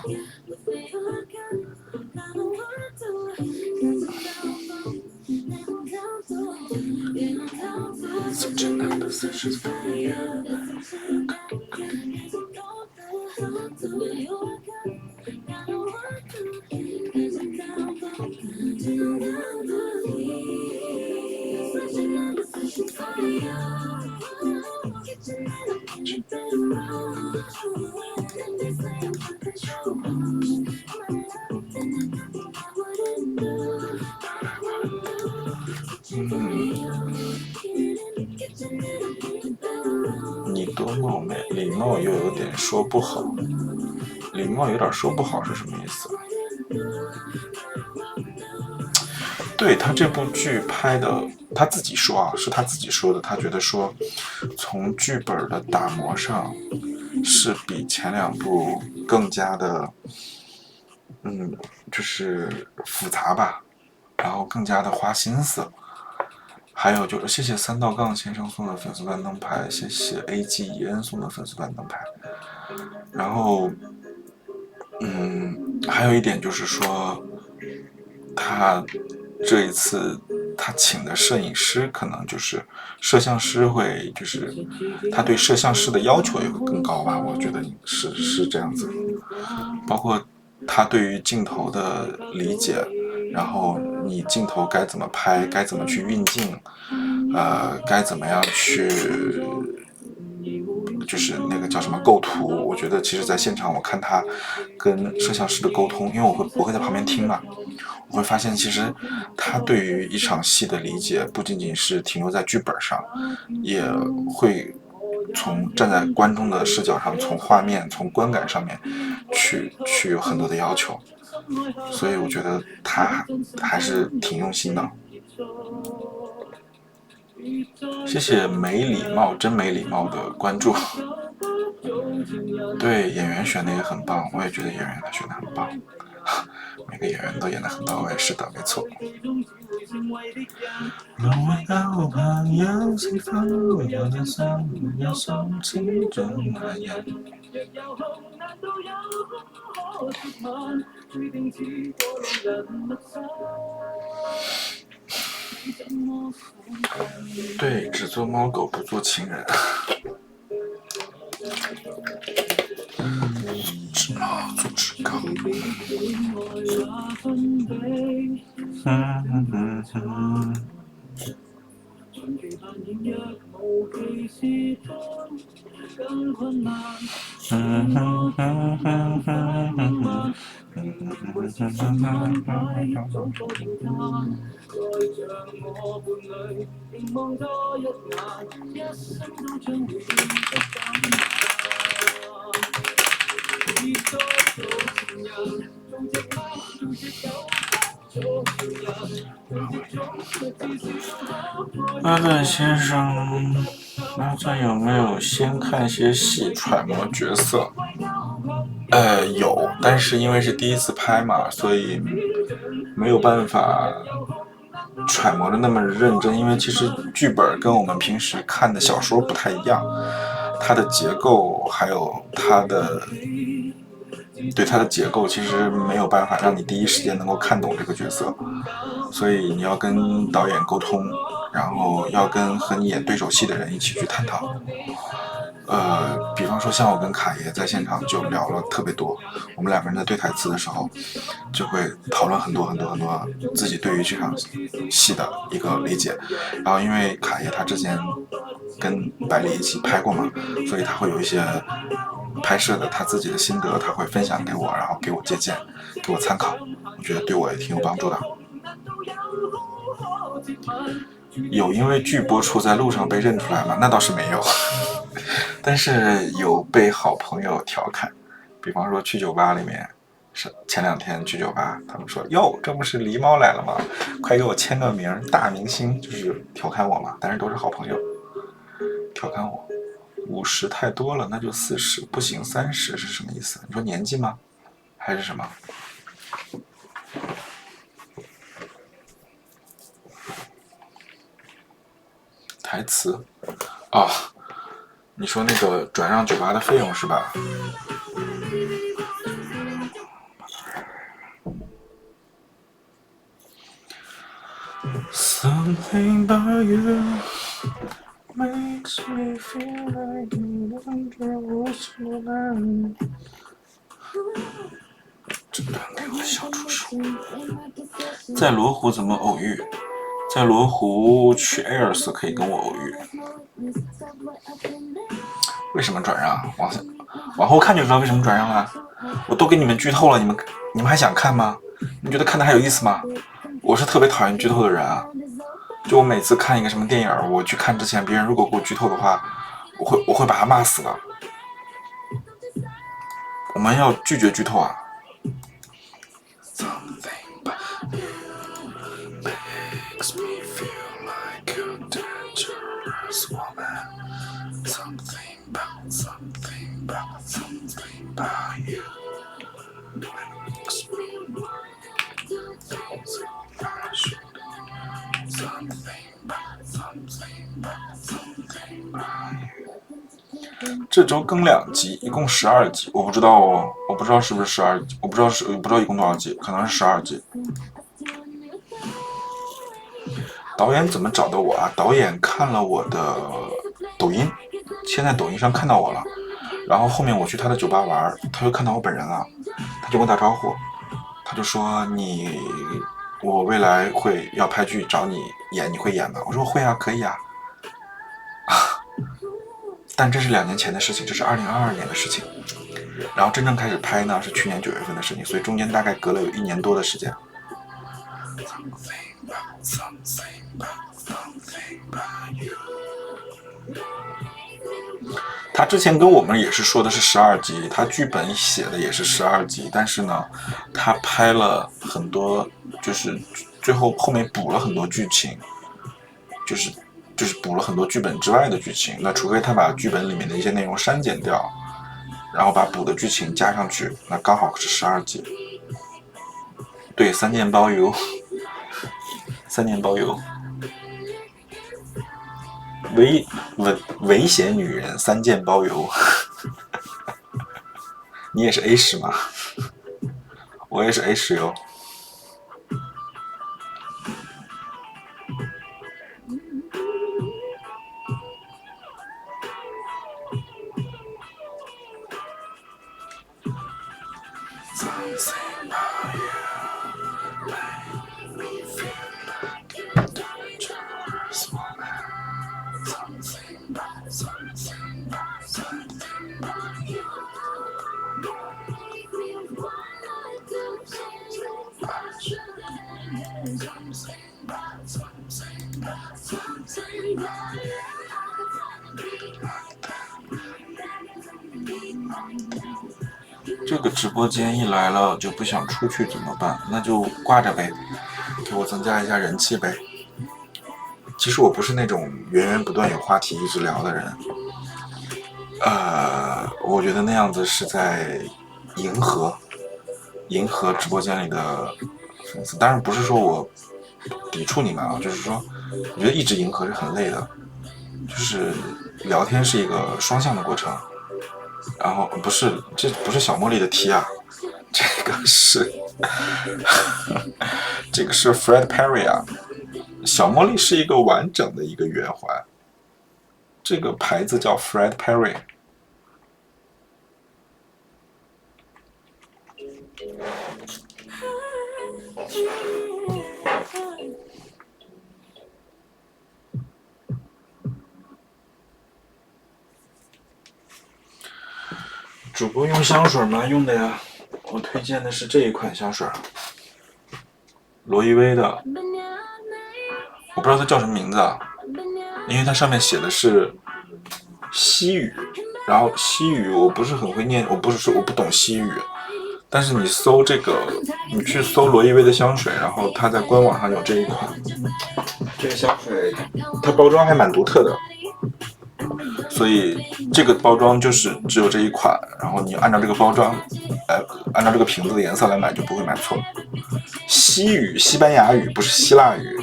你多冒昧，礼貌又有点说不好，礼貌有点说不好是什么意思？对，他这部剧拍的，他自己说啊，是他自己说的，他觉得说从剧本的打磨上是比前2部更加的就是复杂吧，然后更加的花心思。还有就是谢谢3道杠先生送的粉丝团灯牌，谢谢 AGEN 送的粉丝团灯牌。然后还有一点就是说他这一次他请的摄影师可能就是摄像师会，就是他对摄像师的要求也会更高吧，我觉得是这样子。包括他对于镜头的理解，然后你镜头该怎么拍，该怎么去运镜，该怎么样去就是那个叫什么构图，我觉得其实在现场我看他跟摄像师的沟通，因为我会在旁边听嘛，我会发现其实他对于一场戏的理解不仅仅是停留在剧本上，也会从站在观众的视角上，从画面从观感上面去有很多的要求，所以我觉得他还是挺用心的。谢谢没礼貌真没礼貌的关注。对，演员选的也很棒，我也觉得演员他选的很棒，每个演员都演得很到位，是的，没错。对，只做猫狗不做情人。只猫做只狗。阿顿先生，打算有没有先看些戏揣摩角色？有，但是因为是第一次拍嘛，所以没有办法揣摩的那么认真。因为其实剧本跟我们平时看的小说不太一样，它的结构还有它的结构，其实没有办法让你第一时间能够看懂这个角色，所以你要跟导演沟通，然后要跟和你演对手戏的人一起去探讨。比方说像我跟卡爷在现场就聊了特别多，我们两个人在对台词的时候就会讨论很多自己对于这场戏的一个理解。然后因为卡爷他之前跟百里一起拍过嘛，所以他会有一些拍摄的他自己的心得，他会分享给我，然后给我借鉴，给我参考，我觉得对我也挺有帮助的。有因为剧播出在路上被认出来吗？那倒是没有，但是有被好朋友调侃，比方说去酒吧里面，是前2天去酒吧，他们说哟，这不是狸猫来了吗？快给我签个名，大明星，就是调侃我嘛，但是都是好朋友，调侃我。50太多了，那就40，不行30是什么意思？你说年纪吗？还是什么？台词啊，你说那个转让酒吧的费用是吧？Something about you makes me feel like you wonder what's going on。这段给我小助手。在罗湖怎么偶遇？在罗湖去 Airs 可以跟我偶遇。为什么转让？往后看就知道为什么转让了。我都给你们剧透了，你们还想看吗？你们觉得看的还有意思吗？我是特别讨厌剧透的人啊。就我每次看一个什么电影，我去看之前，别人如果给我剧透的话，我会把他骂死的。我们要拒绝剧透啊。Makes me feel like a dangerous woman. Something about you makes me things I shouldn't. Something about you. 这周更2集，一共12集，我不知道是不是12集，我不知道一共多少集，可能是12集。导演怎么找的我啊？导演看了我的抖音，先在抖音上看到我了，然后后面我去他的酒吧玩，他又看到我本人了，他就跟我打招呼，他就说我未来会要拍剧找你演，你会演吗？我说会啊，可以啊。但这是2年前的事情，这是2022年的事情。然后真正开始拍呢是去年9月份的事情，所以中间大概隔了有1年多的时间。他之前跟我们也是说的是12集，他剧本写的也是12集，但是呢，他拍了很多，就是最后面补了很多剧情，就是补了很多剧本之外的剧情。那除非他把剧本里面的一些内容删减掉，然后把补的剧情加上去，那刚好是12集。对，3件包邮，3件包邮。危险女人3件包邮。你也是 A 10吗？我也是 A 10哟。这个直播间一来了就不想出去怎么办？那就挂着呗，给我增加一下人气呗。其实我不是那种源源不断有话题一直聊的人，我觉得那样子是在迎合直播间里的粉丝。当然不是说我抵触你们啊，就是说我觉得一直迎合是很累的，就是聊天是一个双向的过程。然后这不是小茉莉的 T 啊，这个是 Fred Perry 啊。小茉莉是一个完整的一个圆环，这个牌子叫 Fred Perry。主播用香水吗？用的呀，我推荐的是这一款香水，罗意威的，我不知道它叫什么名字啊，因为它上面写的是西语，然后西语我不是很会念，我不懂西语，但是你搜这个，你去搜罗意威的香水，然后它在官网上有这一款，这个香水它包装还蛮独特的。所以这个包装就是只有这一款，然后你按照这个包装，按照这个瓶子的颜色来买就不会买错。西语，西班牙语，不是希腊语。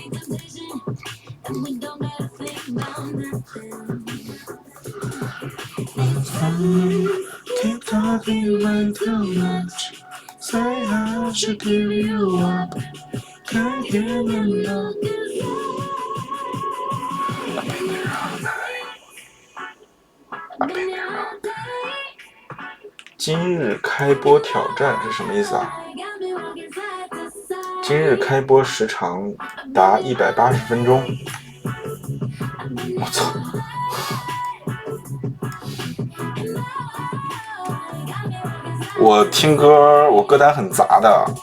今日开播挑战是什么意思啊？今日开播时长达180分钟。我操！我听歌，我歌单很杂的。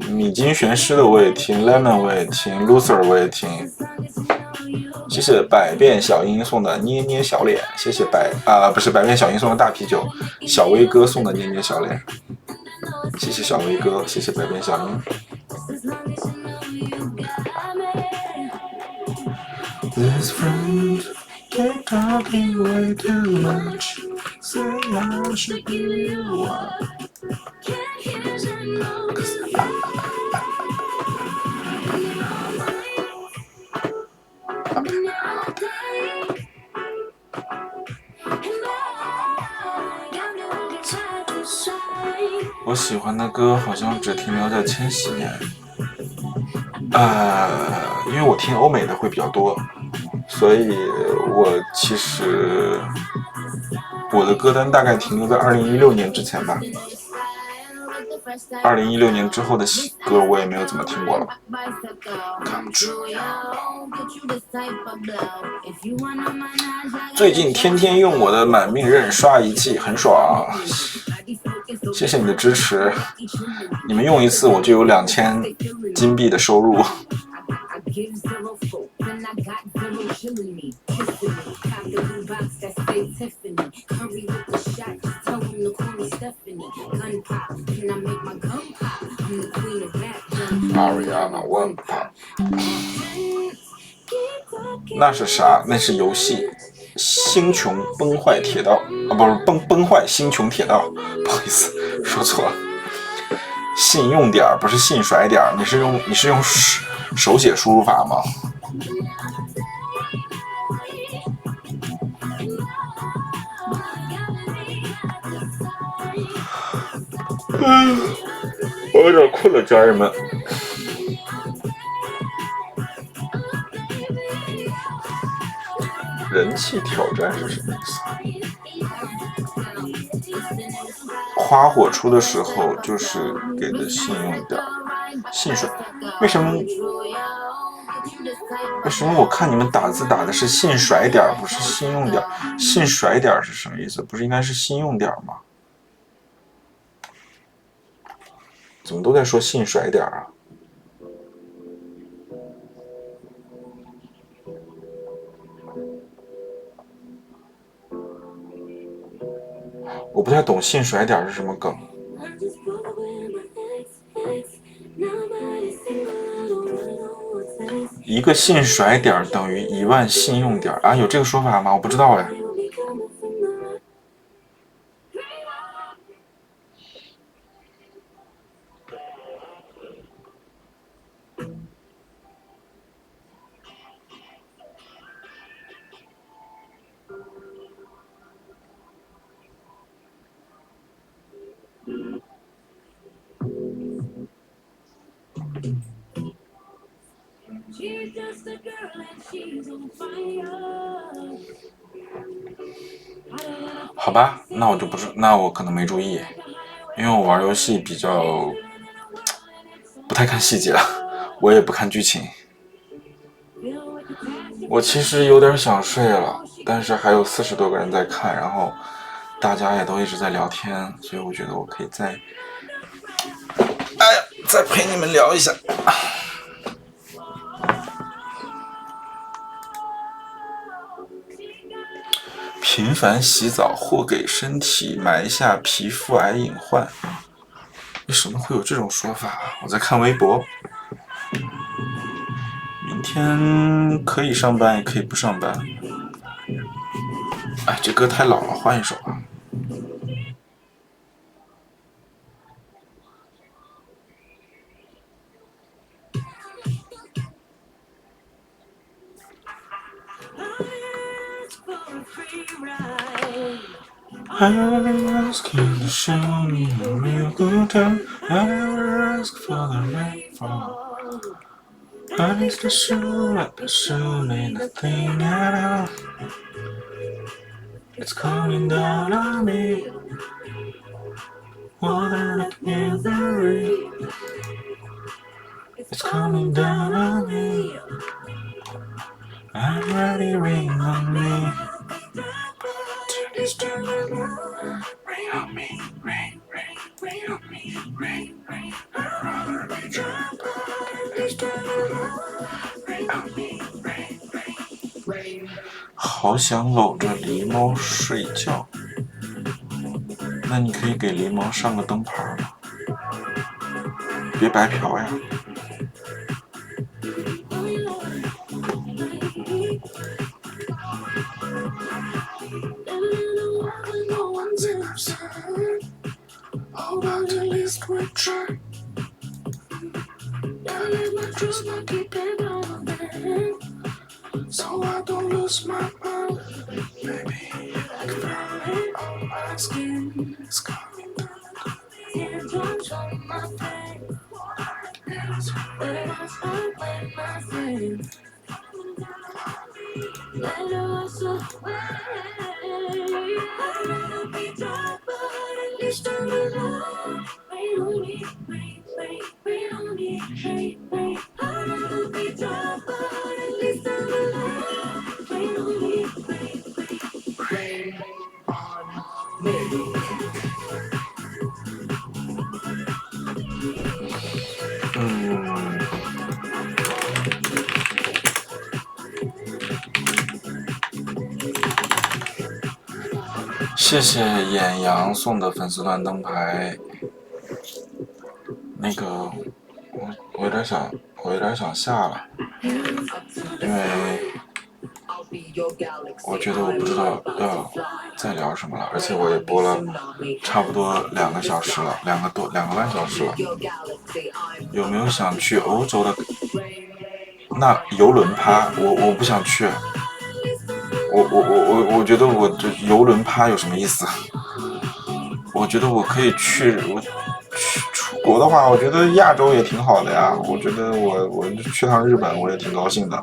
米津玄师的我也听 ，Lemon 我也听 ，Loser 我也听。谢谢百变小樱送的捏捏小脸，谢谢不是百变小樱送的大啤酒，小威哥送的捏捏小脸，谢谢小威哥，谢谢百变小樱。This friend keep talking way too much, say I should give you up. 我喜欢的歌好像只停留在千禧年，因为我听欧美的会比较多，所以我其实我的歌单大概停留在2016年之前吧。2016年之后的歌我也没有怎么听过了。最近天天用我的满命刃刷一季，很爽。谢谢你的支持，你们用一次我就有2000金币的收入。Ariana Wampa， 那是啥？那是游戏《星穹崩坏铁道》啊，不是崩坏星穹铁道，不好意思，说错了。信用点不是信甩点，你是用手写输入法吗？我有点困了，家人们。人气挑战是什么意思？花火出的时候就是给的信用点，信水。为什么我看你们打字打的是信甩点，不是信用点？信甩点是什么意思？不是应该是信用点吗？怎么都在说信甩点啊？我不太懂信甩点是什么梗。一个信甩点等于1万信用点啊？有这个说法吗？我不知道哎。好吧，那我可能没注意，因为我玩游戏比较不太看细节，我也不看剧情。我其实有点想睡了，但是还有40多个人在看，然后大家也都一直在聊天，所以我觉得我可以再陪你们聊一下。频繁洗澡或给身体埋下皮肤癌隐患，为什么会有这种说法？我在看微博。明天可以上班，也可以不上班。哎，这歌太老了，换一首吧。I never ask you to show me a real good time. I never ask for the rainfall. But it's the shoe at the shoe ain't nothing at all. It's coming down on me. More than a misery. It's coming down on me. I'm ready, rain on me. Turn rain on me, rain on me, rain. I'd rather be drunk, but it's rain on me, rain. 好想搂着狸猫睡觉，那你可以给狸猫上个灯牌吗？别白嫖呀。About at least we try. I let my trust not keep it on me, so I don't lose my mind. Baby, I can feel it on my skin. It's coming down. Teardrops on my face. But I start with my friends. Let us away. I'd rather be dry, but at least I'm alive. 谢谢眼阳送的粉丝团灯牌。那个，我有点想下了，因为我觉得我不知道要再聊什么了，而且我也播了差不多2个小时了，2个半小时了。有没有想去欧洲的？那游轮趴，我不想去。我觉得我这游轮趴有什么意思？我觉得我可以去，出国的话，我觉得亚洲也挺好的呀。我觉得我去趟日本，我也挺高兴的。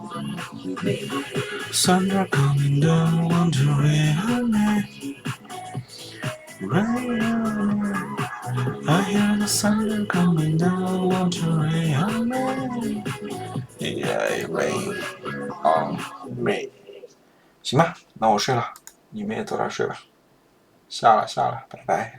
行吧，那我睡了，你们也早点睡吧。下了，拜拜。